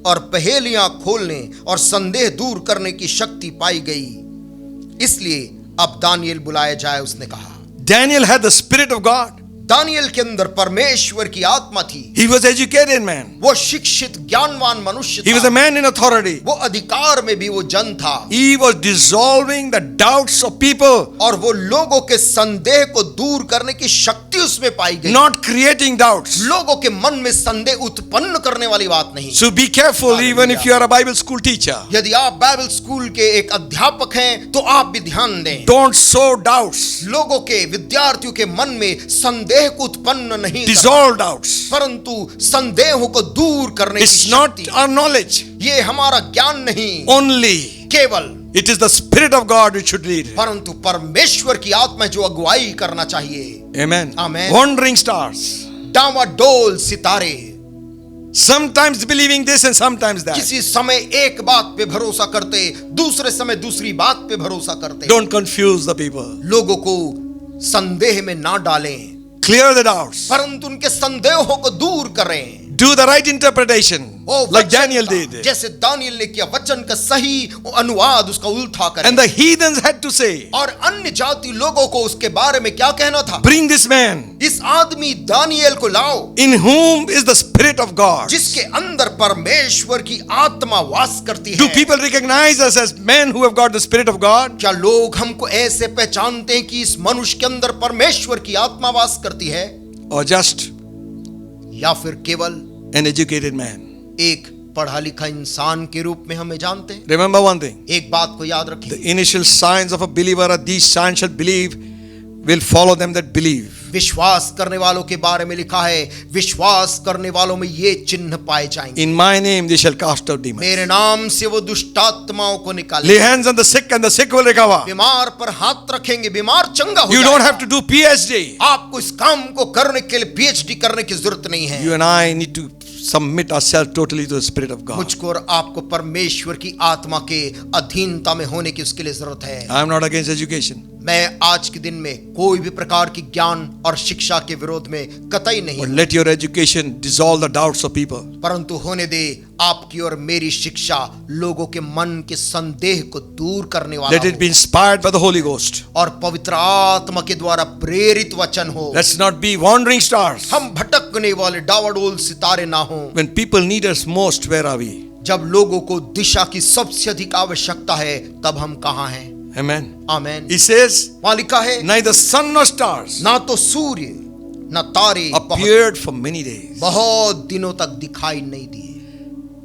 और पहेलियां खोलने और संदेह दूर करने की शक्ति पाई गई। इसलिए अब दानियल बुलाया जाए, उसने कहा। Daniel had the Spirit of God. Daniel के अंदर परमेश्वर की आत्मा थी। He was educated man. वो शिक्षित ज्ञानवान मनुष्य He was था। a man in authority. वो अधिकार में भी वो जन था। He was dissolving the doubts of people, और वो लोगों के संदेह को दूर करने की शक्ति उसमें पाई गई। not creating doubts. लोगों के मन में संदेह उत्पन्न करने वाली बात नहीं। So be careful even if you are a Bible school teacher. यदि आप बाइबल स्कूल के एक अध्यापक हैं तो आप भी ध्यान दें। Don't sow doubts. लोगों के, विद्यार्थियों के मन में संदेह को उत्पन्न नहीं करना, Dissolve doubts. परंतु संदेहों को दूर करने की It's not शक्ति। our knowledge ये हमारा ज्ञान नहीं, only. केवल It is the Spirit of God which should lead. परंतु परमेश्वर की आत्मा जो अगुवाई करना चाहिए। Amen. Amen. Wandering stars. डावाडोल सितारे, Sometimes believing this and sometimes that. किसी समय एक बात पे भरोसा करते, दूसरे समय दूसरी बात पे भरोसा करते। Don't confuse the people. लोगों को संदेह में ना डालें, Clear the doubts. परंतु उनके संदेहों को दूर करें। Do the right interpretation, like वचन Daniel का, did. जैसे दानियल ने किया, वचन का सही अनुवाद, उसका उल्था करें। And the heathens had to say, और अन्य जाति लोगों को उसके बारे में क्या कहना था? bring this man इस आदमी दानियल को लाओ, in whom is the Spirit of God. जिसके अंदर परमेश्वर की आत्मा वास करती Do है। people recognize us as men who have got the Spirit of God? क्या लोग हमको ऐसे पहचानते हैं कि इस मनुष्य के अंदर परमेश्वर की आत्मा वास करती है, Or just या फिर केवल an educated man? एक पढ़ा लिखा इंसान के रूप में हमें जानते हैं? Remember one thing. एक बात को याद रखें, The initial signs of a believer are these signs shall believe, will follow them that believe. विश्वास करने वालों के बारे में लिखा है, विश्वास करने वालों में ये चिन्ह पाए जाएंगे। In my name they shall cast out demons. मेरे नाम से वो दुष्टात्माओं को निकाले। Lay hands on the sick and the sick will recover. बीमार पर हाथ रखेंगे, बीमार चंगा हो You जाएगा। don't have to do PhD. आपको इस काम को करने के लिए पीएचडी करने की जरूरत नहीं है। You and I need to submit ourselves totally to the Spirit of God. मुझको और आपको परमेश्वर की आत्मा के अधीनता में होने की उसके लिए जरूरत है। I am not against education. मैं आज के दिन में कोई भी प्रकार की ज्ञान और शिक्षा के विरोध में कतई नहीं But हूं। let your education dissolve the doubts of people. परंतु होने दे आपकी और मेरी शिक्षा लोगों के मन के संदेह को दूर करने वाला Let it be inspired by the Holy Ghost. हो और पवित्र आत्मा के द्वारा प्रेरित वचन हो। Let's not be wandering stars. हम भटकने वाले डावाडोल सितारे ना हो। When people need us most, where are we? जब लोगों को दिशा की सबसे अधिक आवश्यकता है, तब हम कहाँ हैं? Amen. आमेन। He says, वहां लिखा है, neither sun nor stars ना तो सूर्य न तारे appeared for many days. बहुत दिनों तक दिखाई नहीं दिए,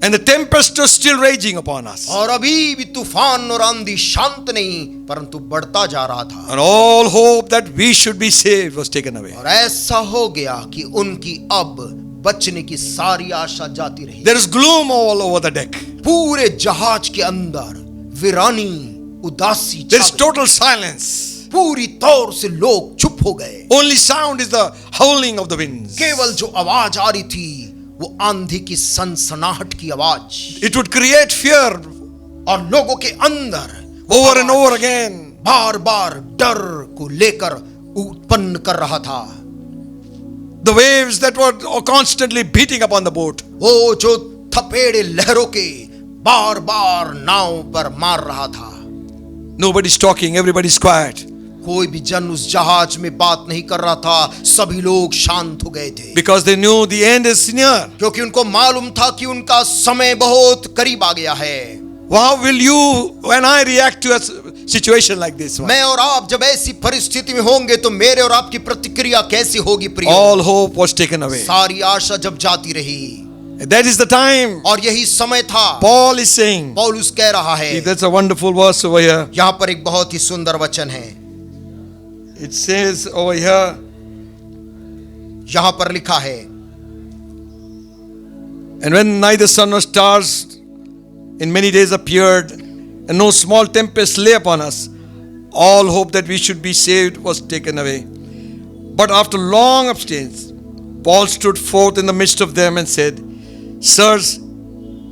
And the tempest was still raging upon us. और अभी भी तूफान और आंधी शांत नहीं परंतु बढ़ता जा रहा था। And all hope that we should be saved was taken away. और ऐसा हो गया कि उनकी अब बचने की सारी आशा जाती रही। There is gloom all over the deck. पूरे जहाज के अंदर वीरानी, उदासी There is छा गई। total silence. पूरी तौर से लोग चुप हो गए। Only sound is the howling of the winds. केवल जो आवाज आ रही थी वो आंधी की सनसनाहट की आवाज, It would create fear और लोगों के अंदर over and over again. बार बार डर को लेकर उत्पन्न कर रहा था। The waves that were constantly beating upon the boat. वो जो थपेड़े लहरों के बार बार नाव पर मार रहा था। Nobody's talking, everybody's quiet. कोई भी जन उस जहाज में बात नहीं कर रहा था, सभी लोग शांत हो गए थे। Because they knew the end is near. क्योंकि उनको मालूम था कि उनका समय बहुत करीब आ गया है। How will you when I react to a situation like this one? मैं और आप जब ऐसी परिस्थिति में होंगे तो मेरे और आपकी प्रतिक्रिया कैसी होगी प्रिय? All hope was taken away. सारी आशा जब जाती रही, That is the time. और यही समय था। Paul is saying. पौलुस कह रहा है, That's a wonderful verse over here. यहाँ पर एक बहुत ही सुंदर वचन है। It says over here, यहाँ पर लिखा है, and when neither sun nor stars in many days appeared, and no small tempest lay upon us, all hope that we should be saved was taken away. But after long abstinence, Paul stood forth in the midst of them and said, Sirs,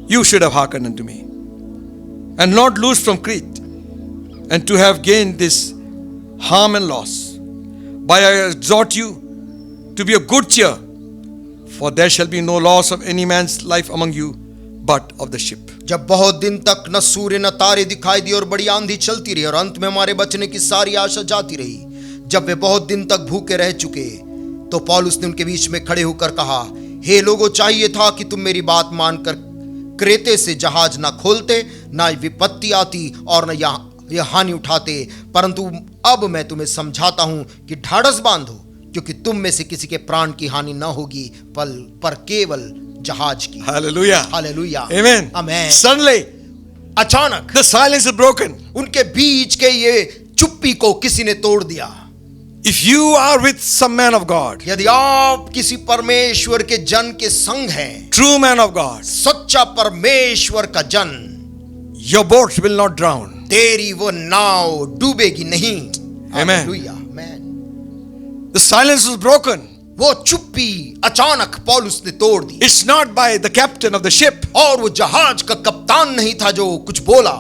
you should have hearkened unto me, and not loosed from Crete, and to have gained this harm and loss. But I exhort you to be of good cheer, for there shall be no loss of any man's life among you, but of the ship. जब बहुत दिन तक न सूर्य न तारे दिखाई दिए और बड़ी आंधी चलती रही और अंत में हमारे बचने की सारी आशा जाती रही, जब वे बहुत दिन तक भूखे रह चुके, तो पौलुस ने उनके बीच में खड़े होकर कहा, हे लोगों, चाहिए था कि तुम मेरी बात मानकर क्रेते से जहाज ना खोलते, ना विपत्ति आती और न यह हानि उठाते, परंतु अब मैं तुम्हें समझाता हूं कि ढाढ़स बांधो, क्योंकि तुम में से किसी के प्राण की हानि न होगी, पर केवल जहाज की। Hallelujah. हालेलुया। Amen. आमेन। Suddenly, अचानक the silence is broken. उनके बीच के ये चुप्पी को किसी ने तोड़ दिया। If you are with some man of God, यदि आप किसी परमेश्वर के जन के संग हैं, true man of God, सच्चा परमेश्वर का जन, your boat will not drown. तेरी वो नाव डूबेगी नहीं। Amen. Hallelujah. Amen. The silence was broken. वो चुप्पी अचानक पौलुस ने तोड़ दी। It's not by the captain of the ship. और वो जहाज का कप्तान नहीं था जो कुछ बोला,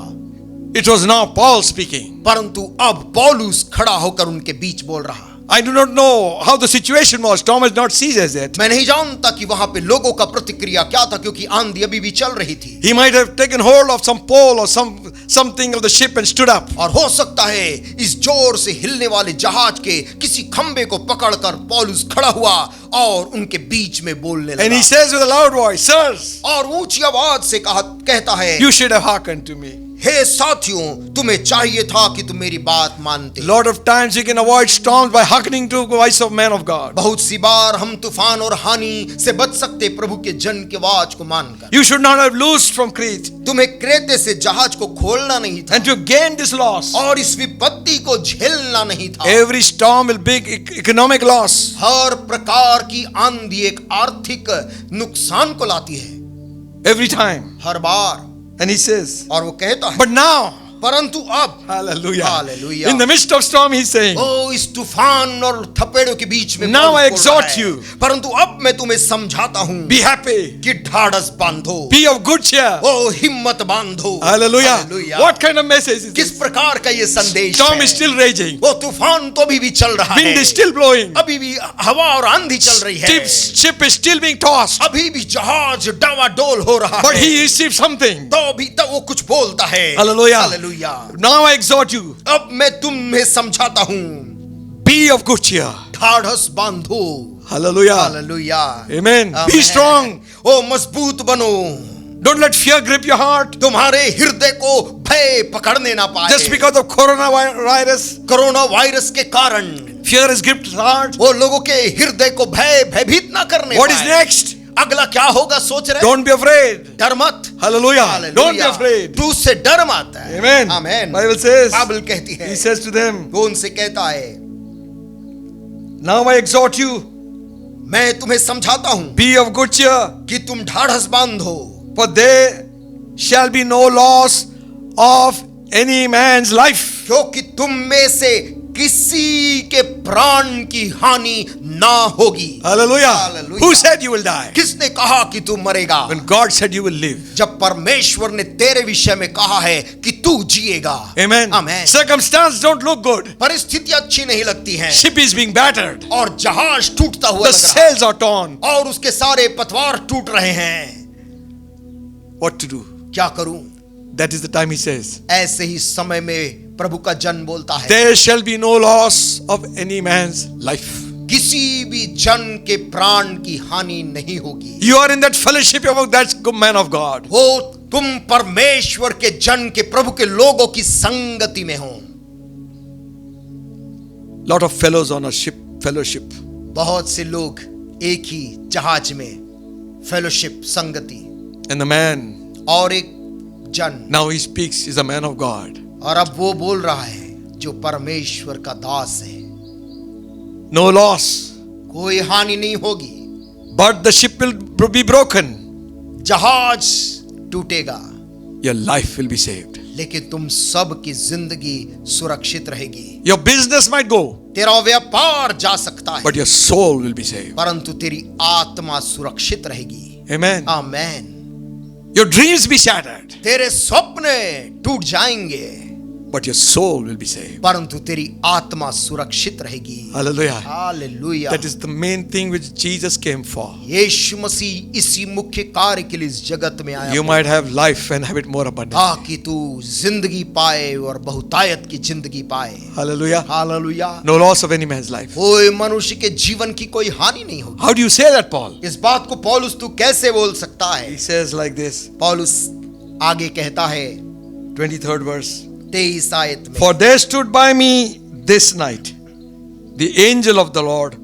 It was now Paul speaking. परंतु अब पौलुस खड़ा होकर उनके बीच बोल रहा। I do not know how the situation was. Thomas not sees as yet. मैं नहीं जानता कि वहां पे लोगों का प्रतिक्रिया क्या था, क्योंकि आंधी अभी भी चल रही थी। He might have taken hold of some pole or something of the ship and stood up. और हो सकता है इस जोर से हिलने वाले जहाज के किसी खंबे को पकड़कर पौलुस खड़ा हुआ और उनके बीच में बोलने And he लगा। says with a loud voice, Sirs, और ऊंची आवाज से कहता है, you should have hearkened to me. हे साथियों, तुम्हें चाहिए था कि तुम मेरी बात मानते। Lot of times you can avoid storms by hearkening to the voice of man of God. बहुत सी बार हम तूफान और हानि से बच सकते प्रभु के जन के आवाज को मानकर। You should not have loosed from Crete. तुम्हें क्रेते से जहाज को खोलना नहीं था And to gain this loss, और इस विपत्ति को झेलना नहीं था। every storm will bring economic loss. हर प्रकार की आंधी एक आर्थिक नुकसान को लाती है, Every time. Her bar. And he says, और वो कहता है, but now, परंतु अब, hallelujah, Hallelujah. in the midst of storm, he's saying, ओ इस तूफान और थपेड़ों के बीच में Now I पौलुस बोल रहा exhort है, you. परंतु अब मैं तुम्हें समझाता हूँ be happy, कि ढाढ़स बांधो, be of good cheer. ओ हिम्मत बांधो। Hallelujah. Hallelujah. What kind of message is किस this? प्रकार का ये संदेश Storm है? is still raging. वो तूफान तो अभी भी चल रहा है, Wind is still blowing. अभी भी हवा और आंधी चल रही है, Ship is still being tossed. अभी भी जहाज डावाडोल हो रहा But है, he received something. तो वो कुछ बोलता है। Hallelujah. Hallelujah. Now I exhort you, अब मैं तुम्हें समझाता हूँ, be of good cheer. ढाढ़स बांधो। Hallelujah. Hallelujah. Amen. Amen. Be strong. ओ मजबूत बनो, Don't let fear grip your heart. तुम्हारे हृदय को भय पकड़ने ना पाए। Just because of coronavirus, corona virus के कारण fear has gripped his heart. वो लोगों के हृदय को भयभीत ना करने What is पाए। next? अगला क्या होगा सोच रहे? Don't be afraid. डर मत। Hallelujah. Hallelujah. Don't be afraid. तू उससे डर मत। Amen. आमेन। Bible says, बाइबल कहती है, he says to them, वो उनसे कहता है, now I exhort you, मैं तुम्हें समझाता हूँ be of good cheer, कि तुम ढाढ़स बांधो, for there shall be no loss of any man's life. क्योंकि तुम में से किसी के प्राण की हानि ना होगी। Hallelujah. Hallelujah. Who said you will die? किसने कहा कि तू मरेगा? When God said you will live. जब परमेश्वर ने तेरे विषय में कहा है कि तू जिएगा। Amen. Amen. Circumstances don't look good. परिस्थितियां अच्छी नहीं लगती हैं, Ship is being battered. और जहाज टूटता हुआ The लग रहा sails are torn. है, और उसके सारे पतवार टूट रहे हैं। What to do? क्या करूं? That is the time he says, ऐसे ही समय में प्रभु का जन बोलता है, there shall be no loss of any man's life. किसी भी जन के प्राण की हानि नहीं होगी। You are in that fellowship of that man of God. हो तुम परमेश्वर के जन के प्रभु के लोगों की संगति में हो। Lot of fellows on a ship, fellowship. बहुत से लोग एक ही जहाज में, फेलोशिप, संगति। And the man, और एक जन, now he speaks, is a man of God. और अब वो बोल रहा है जो परमेश्वर का दास है। No loss, कोई हानि नहीं होगी, but the ship will be broken. जहाज टूटेगा, Your life will be saved. लेकिन तुम सब की जिंदगी सुरक्षित रहेगी। Your business might go, तेरा व्यापार जा सकता है, but your soul will be saved. परंतु तेरी आत्मा सुरक्षित रहेगी। Amen. Amen. Your dreams be shattered, तेरे स्वप्न टूट जाएंगे, but your soul will be saved. परंतु तेरी आत्मा सुरक्षित रहेगी। Hallelujah. Hallelujah. That is the main thing which Jesus came for. यीशु मसीह इसी मुख्य कार्य के लिए इस जगत में आया, You might have life and have it more abundantly. ताकि तू जिंदगी पाए और बहुतायत की जिंदगी पाए। Hallelujah. Hallelujah. No loss of any man's life. कोई मनुष्य के जीवन की कोई हानि नहीं होगी। How do you say that, Paul? इस बात को पौलुस तू कैसे बोल सकता है? He says like this, पौलुस आगे कहता है 23rd verse. 23 आयत में, For there stood by me this night the angel of the Lord,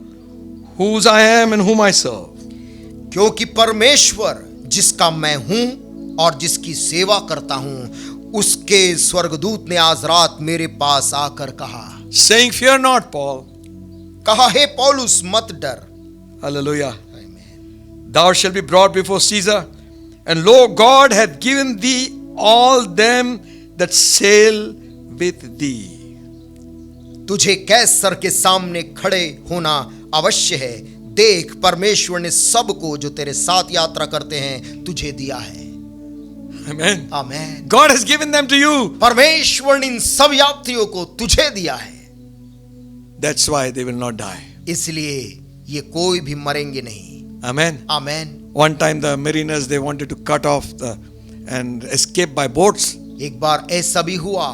whose I am and whom I serve. क्योंकि परमेश्वर जिसका मैं हूं और जिसकी सेवा करता हूं, उसके स्वर्गदूत ने आज रात मेरे पास आकर कहा। Saying, fear not, Paul. कहा, हे पौलुस मत डर। Hallelujah. Thou shalt be brought before Caesar, and lo, God hath given thee all them that sail with thee. तुझे कैसर के सामने खड़े होना अवश्य है। देख, परमेश्वर ने सबको जो तेरे साथ यात्रा करते हैं तुझे दिया है। Amen. Amen. God has given them to you. परमेश्वर ने इन सब यात्रियों को तुझे दिया है, That's why they will not die. इसलिए ये कोई भी मरेंगे नहीं। Amen. Amen. One time the mariners, they wanted to cut off and escape by boats. एक बार ऐसा भी हुआ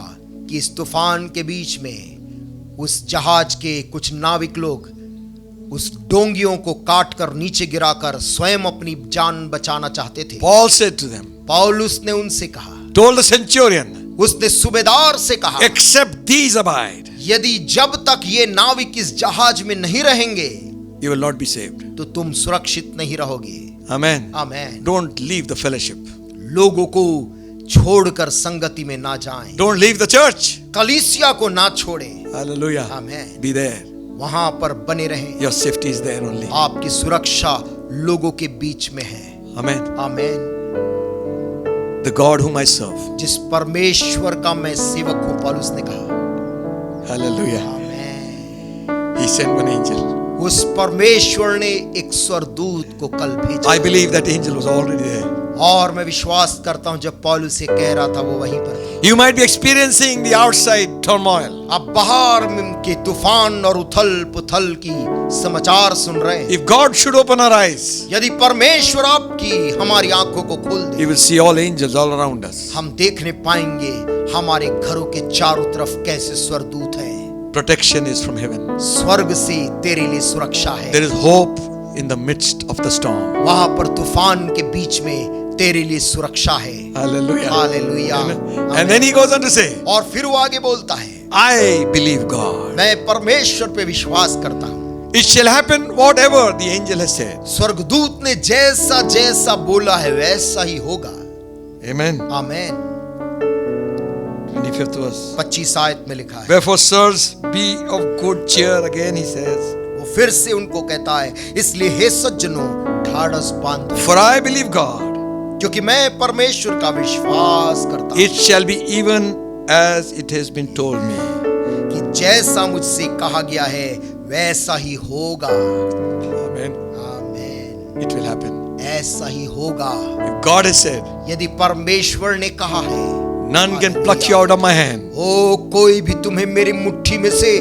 कि इस तूफान के बीच में उस जहाज के कुछ नाविक लोग उस डोंगियों को काटकर नीचे गिराकर स्वयं अपनी जान बचाना चाहते थे। Paul said to them, पौलुस ने उनसे कहा, told the centurion, उसने सूबेदार से कहा, except these abide, यदि जब तक ये नाविक इस जहाज में नहीं रहेंगे you will not be saved. तो तुम सुरक्षित नहीं रहोगे। Amen. Amen. Don't leave the fellowship. लोगों को छोड़कर संगति में ना जाएं, Don't leave the church. कलीसिया को ना छोड़ें। Hallelujah. आमेन। Be there. वहां पर बने रहें। Your safety is there only. आपकी सुरक्षा लोगों के बीच में है। Amen. Amen. The God whom I serve. जिस परमेश्वर का मैं सेवक हूं, पौलुस ने कहा। Hallelujah. Amen. He sent one angel. उस परमेश्वर ने एक स्वर्गदूत को कल भेजा। I believe that angel was already there. और मैं विश्वास करता हूं जब पौलुस से कह रहा था वो वहीं पर था। You might be experiencing the outside turmoil. अब बाहर के तूफान और उथल पुथल की समाचार सुन रहे हैं। If God should open our eyes, यदि परमेश्वर आपकी हमारी आंखों को खोल दे, He will see all angels all around us. हम देखने पाएंगे हमारे घरों के चारों तरफ कैसे स्वर्गदूत हैं। Protection is from heaven. स्वर्ग से तेरे लिए सुरक्षा है। There is hope in the midst of the storm. वहां पर तूफान के बीच में तेरे लिए सुरक्षा है। Hallelujah. Hallelujah. And then he goes on to say, और फिर वो आगे बोलता है, I believe God. मैं परमेश्वर पे विश्वास करता हूँ। It shall happen whatever the angel has said. स्वर्गदूत ने जैसा जैसा बोला है वैसा ही होगा। Amen. आमेन। 25th verse. 25 आयत में लिखा है। Wherefore, sirs, be of good cheer. Again he says, वो फिर से उनको कहता है, इसलिए हे सज्जनों ढाढ़स बांधो, for I believe God. क्योंकि मैं परमेश्वर का विश्वास करता हूँ It shall be even as it has been told me. कि जैसा मुझसे कहा गया है वैसा ही होगा। Amen. Amen. It will happen. ऐसा ही होगा। If God has said, यदि परमेश्वर ने कहा है, none can pluck you out of my hand. ओ कोई भी तुम्हें मेरी मुट्ठी में से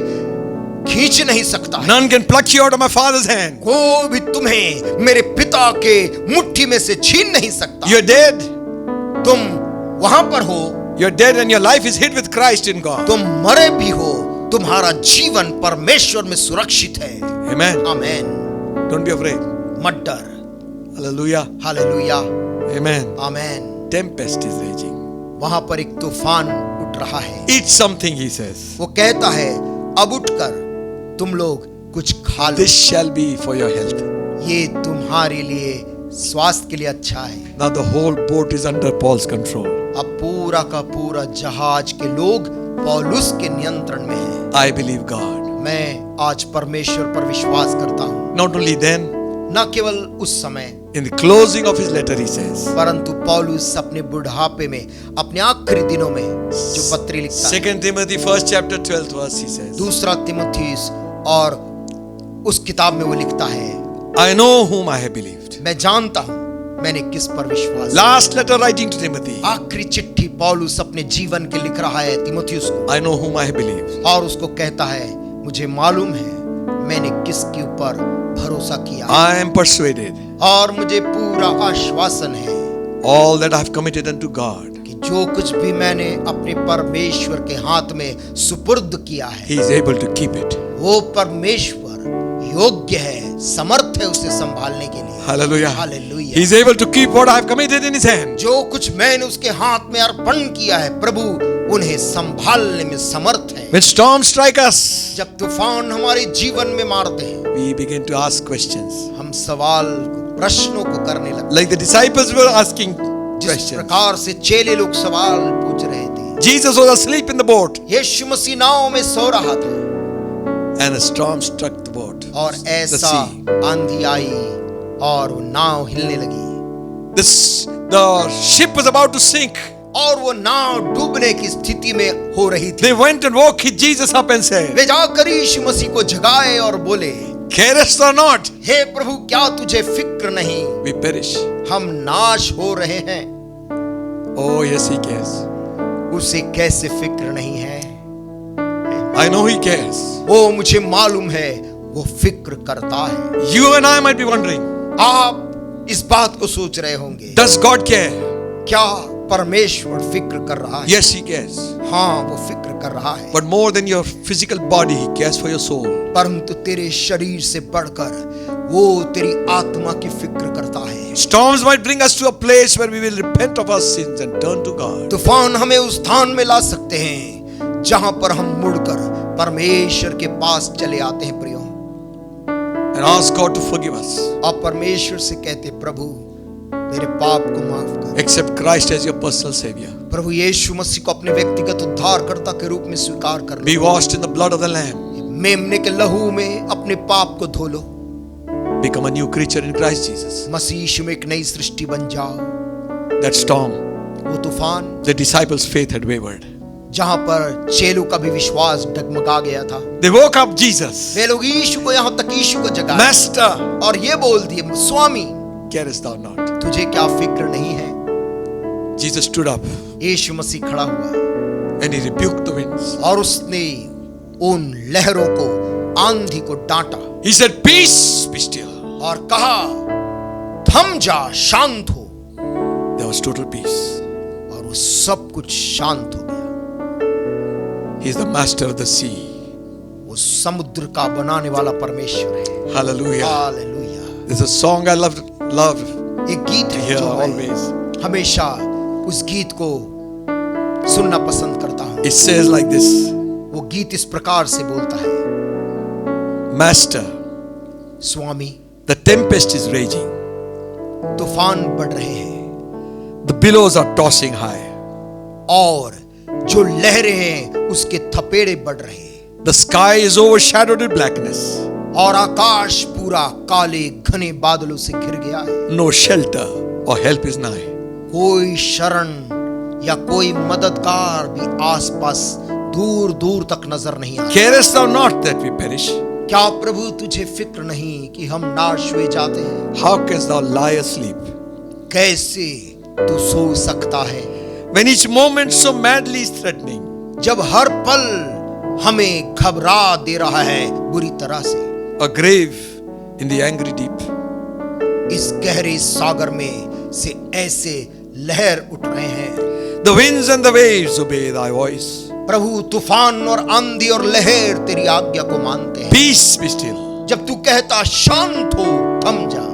खींच नहीं सकता है। None can pluck you out of my father's hand. कोई भी तुम्हें मेरे पिता के मुट्ठी में से छीन नहीं सकता। You're dead. तुम वहां पर हो, You're dead and your life is hid with Christ in God. तुम मरे भी हो, तुम्हारा जीवन परमेश्वर में सुरक्षित है। Amen. Amen. Don't be afraid. मत डर। Hallelujah. Hallelujah. Amen. Amen. Tempest is raging. वहां पर एक तूफान उठ रहा है। Eat something, he says. वो कहता है, अब उठकर तुम लोग कुछ खा लो, This shall be for your health. ये तुम्हारे लिए स्वास्थ्य के लिए अच्छा है। Now the whole boat is under Paul's control. अब पूरा का पूरा जहाज के लोग पौलुस के नियंत्रण में हैं। I believe God. मैं आज परमेश्वर पर विश्वास करता हूँ। Not only then, न केवल उस समय, in the closing of his letter he says, परंतु पौलुस अपने बुढ़ापे में, अपने आखिरी दिनों में जो पत्री लिखता है, 2 Timothy 1st chapter 12th verse he says, दूसरा तिमुथियुस, और उस किताब में वो लिखता है, I know whom I have believed. मैं जानता हूँ, मैंने किस पर विश्वास किया। Last letter writing to Timothy. आखिरी चिट्ठी पौलुस अपने जीवन के लिख रहा है तीमुथियुस को, I know whom I believe. और उसको कहता है मुझे मालूम है मैंने किसके ऊपर भरोसा किया I am persuaded और मुझे पूरा आश्वासन है all that I have committed unto God, कि जो कुछ भी मैंने अपने परमेश्वर के हाथ में सुपुर्द किया है He is able to keep it. वो परमेश्वर योग्य है, समर्थ है उसे संभालने के लिए। Hallelujah. Hallelujah. He is able to keep what I have committed in His hand. जो कुछ मैंने उसके हाथ में अर्पण किया है प्रभु उन्हें संभालने में समर्थ है। When storms strike us, जब तूफान हमारे जीवन में मारते हैं we begin to ask questions. हम सवाल प्रश्नों को करने लगते Like the disciples were asking हैं। जिस questions. प्रकार से चेले लोग सवाल पूछ रहे थे। Jesus was asleep in the boat, यीशु मसीह नाव में सो रहा था and a storm struck the boat. और The ऐसा sea. आंधी आई और वो नाव हिलने लगी The ship was about to sink. और वो नाव डूबने की स्थिति में हो रही थी। They went and woke Jesus up and said, वे जाकर यीशु मसीह को जगाए और बोले, "Carest thou not? हे प्रभु क्या तुझे फिक्र नहीं, We perish." हम नाश हो रहे हैं। Oh yes, He cares. उसे कैसे फिक्र नहीं है? I know He cares. वो मुझे मालूम है वो फिक्र करता है। You and I might be wondering, आप इस बात को सोच रहे होंगे, does God care? क्या परमेश्वर फिक्र कर रहा है? Yes, He cares. हाँ वो फिक्र कर रहा है, But more than your physical body, He cares for your soul. परंतु तेरे शरीर से बढ़कर वो तेरी आत्मा की फिक्र करता है। Storms might bring us to a place where we will repent of our sins and turn to God. तूफान हमें उस स्थान में ला सकते हैं जहां पर हम मुड़कर परमेश्वर के पास चले आते हैं प्रियो, And ask God to forgive us. और परमेश्वर से कहते प्रभु मेरे पाप को माफ कर। Accept Christ as your personal Savior. प्रभु यीशु मसीह को अपने व्यक्तिगत उद्धारकर्ता के रूप में स्वीकार कर लो। Be washed in the blood of the Lamb. मेमने के लहू में अपने पाप को धो लो। Become a new creature in Christ Jesus. मसीह यीशु में एक नई सृष्टि बन जाओ। That storm, वो तूफान the disciples' faith had wavered. जहां पर चेलों का भी विश्वास डगमगा गया था। They woke up Jesus. वे लोग यीशु को, यहाँ तक यीशु को जगाया Master, और ये बोल दिए, स्वामी carest thou not? तुझे क्या फिक्र नहीं है? Jesus stood up यीशु मसीह खड़ा हुआ and He rebuked the winds. और उसने उन लहरों को, आंधी को डांटा He said, "Peace, be still." और कहा थम जा, शांत हो। There was total peace. और वो सब कुछ शांत हो गया। He is the master of the sea. वो समुद्र का बनाने वाला परमेश्वर है। Hallelujah. Hallelujah. There's a song I love एक गीत to है hear जो मैं always. हमेशा उस गीत को सुनना पसंद करता हूँ। It says like this, वो गीत इस प्रकार से बोलता है, Master, Swami the tempest is raging. तूफान बढ़ रहे हैं The billows are tossing high. और जो लहरें हैं उसके थपेड़े बढ़ रहे हैं The sky is overshadowed with blackness. और आकाश पूरा काले घने बादलों से घिर गया है। No shelter or help is nigh. कोई शरण या कोई मददगार भी आसपास दूर दूर तक नजर नहीं आता। Carest thou not that we perish? क्या प्रभु तुझे फिक्र नहीं कि हम नाश हुए जाते हैं? How canst thou lie asleep कैसे तू सो सकता है when each moment so madly is threatening? जब हर पल हमें घबरा दे रहा है बुरी तरह से। A grave in the angry deep. इस गहरे सागर में से ऐसे लहर उठ रहे हैं। The winds and the waves obey thy voice. प्रभु तूफान और आंधी और लहर तेरी आज्ञा को मानते हैं। Peace, be still. जब तू कहता शांत हो, थम जा।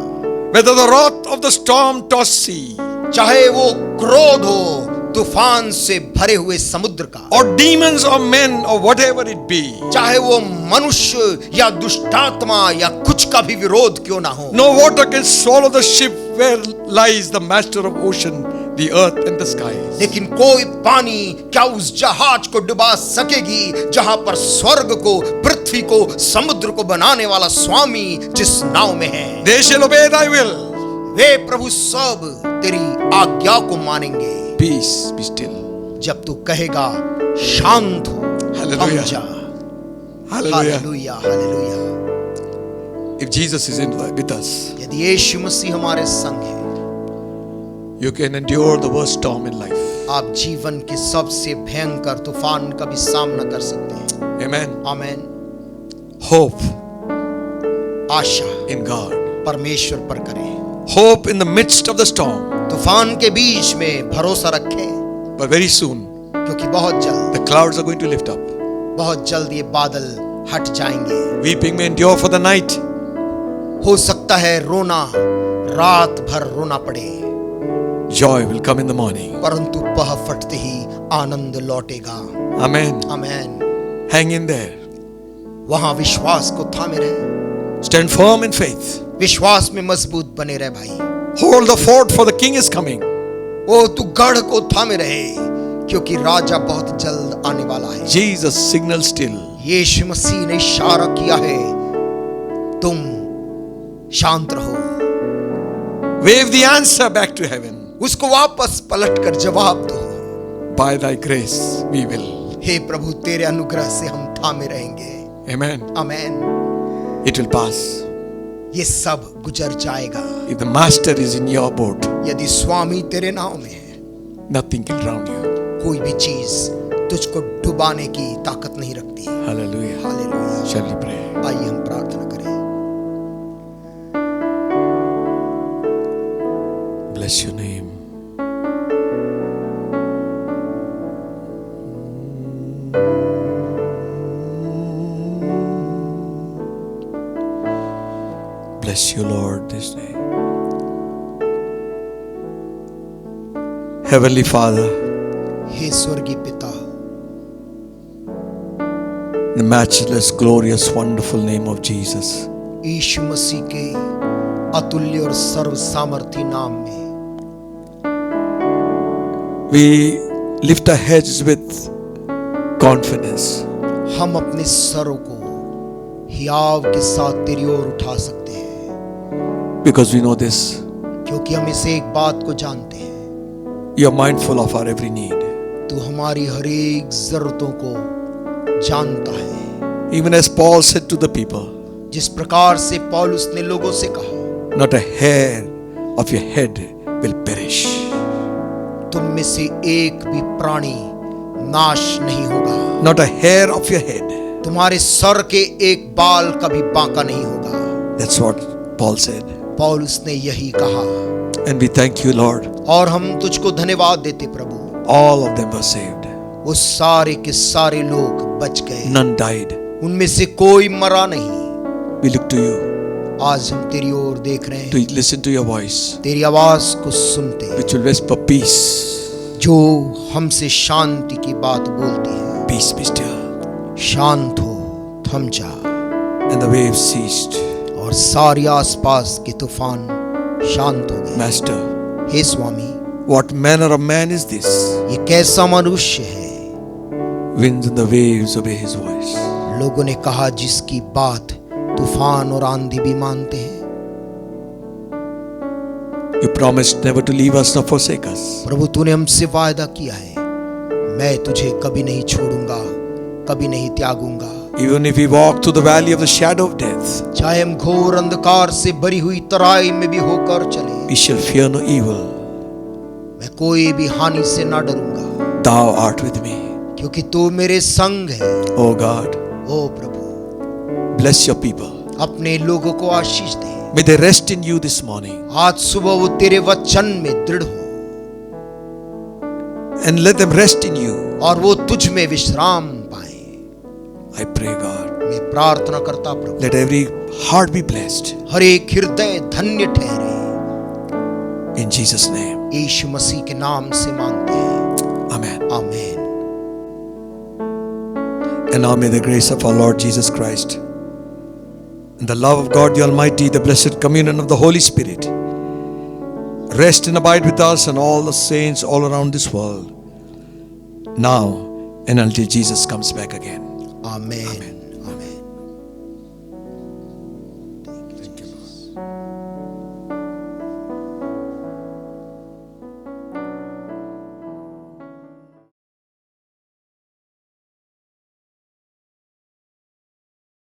Whether the wrath of the storm tossed sea, चाहे वो क्रोध हो तूफान से भरे हुए समुद्र का, or demons or men or whatever it be, चाहे वो मनुष्य या दुष्टात्मा या कुछ का भी विरोध क्यों ना हो, no water can swallow the ship where lies the master of ocean, the earth and the skies. लेकिन कोई पानी क्या उस जहाज को डुबा सकेगी जहां पर स्वर्ग को, पृथ्वी को, समुद्र को बनाने वाला स्वामी जिस नाव में है। They shall obey thy will. वे प्रभु सब तेरी आज्ञा को मानेंगे। Peace, be still. जब तू कहेगा शांत हो, थम जा। Hallelujah. Hallelujah, hallelujah. If Jesus is with us, यदि यीशु मसीह हमारे संग है, You can endure the worst storm in life. आप जीवन के सबसे भयंकर तूफान का भी सामना कर सकते हैं। Amen. Amen. Hope Asha in God. परमेश्वर पर करें। Hope in the midst of the storm. तूफान के बीच में भरोसा रखें, But very soon, क्योंकि बहुत जल्द the clouds are going to lift up. बहुत जल्द ये बादल हट जाएंगे। Weeping may endure for the night, हो सकता है रोना रात भर रोना पड़े, joy will come in the morning. परंतु पह फटते ही आनंद लौटेगा। Amen. Amen. Hang in there. वहां विश्वास को थामे रहे, Stand firm in faith. विश्वास में मजबूत बने रहे भाई। Hold the fort, for the king is coming. ओ तू गढ़ को थामे रहे, क्योंकि राजा बहुत जल्द आने वाला है। Jesus signaled still. यीशु मसीह ने इशारा किया है, तुम शांत रहो। Wave the answer back to heaven. उसको वापस पलट कर जवाब दो, By thy grace we will. हे प्रभु तेरे अनुग्रह से हम थामे रहेंगे। Amen. Amen. It will pass. ये सब गुजर जाएगा। If the master is in your boat, यदि स्वामी तेरे नाव में है, nothing can drown you. कोई भी चीज तुझको डुबाने की ताकत नहीं रखती। Hallelujah. Hallelujah. Shall we pray? आइए हम प्रार्थना करें। Bless your name. Bless you, Lord, this day. Heavenly Father, हे स्वर्गीय पिता, the matchless, glorious, wonderful name of Jesus, यीशु मसीह के अतुल्य और सर्व सामर्थी नाम में we lift our heads with confidence, हम अपने सरों को हियाव के साथ तेरी ओर उठा सकते हैं, because we know this. क्योंकि हम इस एक बात को जानते हैं, You are mindful of our every need. तू हमारी हर एक जरूरतों को जानता है। Even as Paul said to the people, जिस प्रकार से पौलुस ने लोगों से कहा, not a hair of your head will perish. तुम में से एक भी प्राणी नाश नहीं होगा, Not a hair of your head. तुम्हारे सर के एक बाल कभी बांका नहीं होगा। That's what Paul said. पौलुस ने यही कहा, And we thank you, Lord. और हम तुझको धन्यवाद देते प्रभु। All of them were saved. वो सारे के सारे लोग बच गए, None died. उनमें से कोई मरा नहीं। We look to you आज हम तेरी ओर देख रहे to हैं, listen to your voice, तेरी आवाज को सुनते हैं, which will whisper peace. जो हमसे शांति की बात बोलती है। Peace be still. शांत हो, थम जा। And the waves ceased. और सारी आसपास के तूफान शांत हो गए। Master, hey Swami, what manner of man is this? ये कैसा मनुष्य है? Winds and the waves obey his voice. लोगों ने कहा, जिसकी बात तूफान और आंधी भी मानते हैं। You promised never to leave us nor forsake us. प्रभु तूने हमसे वायदा किया है, मैं तुझे कभी नहीं छोड़ूंगा, कभी नहीं त्यागूंगा। Even if we walk through the valley of the shadow of death, चाहे हम घोर अंधकार से भरी हुई तराई में भी होकर चले, we shall fear no evil. मैं कोई भी हानि से ना डरूंगा, Thou art with me. क्योंकि तू मेरे संग है। O God, O Prabhu, bless your people. अपने लोगों को आशीष दे। May they rest in you this morning. आज सुबह वो तेरे वचन में दृढ़ हो, And let them rest in you. और वो तुझ में विश्राम पाए। I pray, God. मैं प्रार्थना करता प्रभु, Let every heart be blessed. हर एक हृदय धन्य ठहरे। In Jesus' name. यीशु मसीह के नाम से मांगते हैं, Amen. आमीन। And now may the grace of our Lord Jesus Christ and the love of God the Almighty, the blessed communion of the Holy Spirit, rest and abide with us and all the saints all around this world, now and until Jesus comes back again. आमीन। Amen.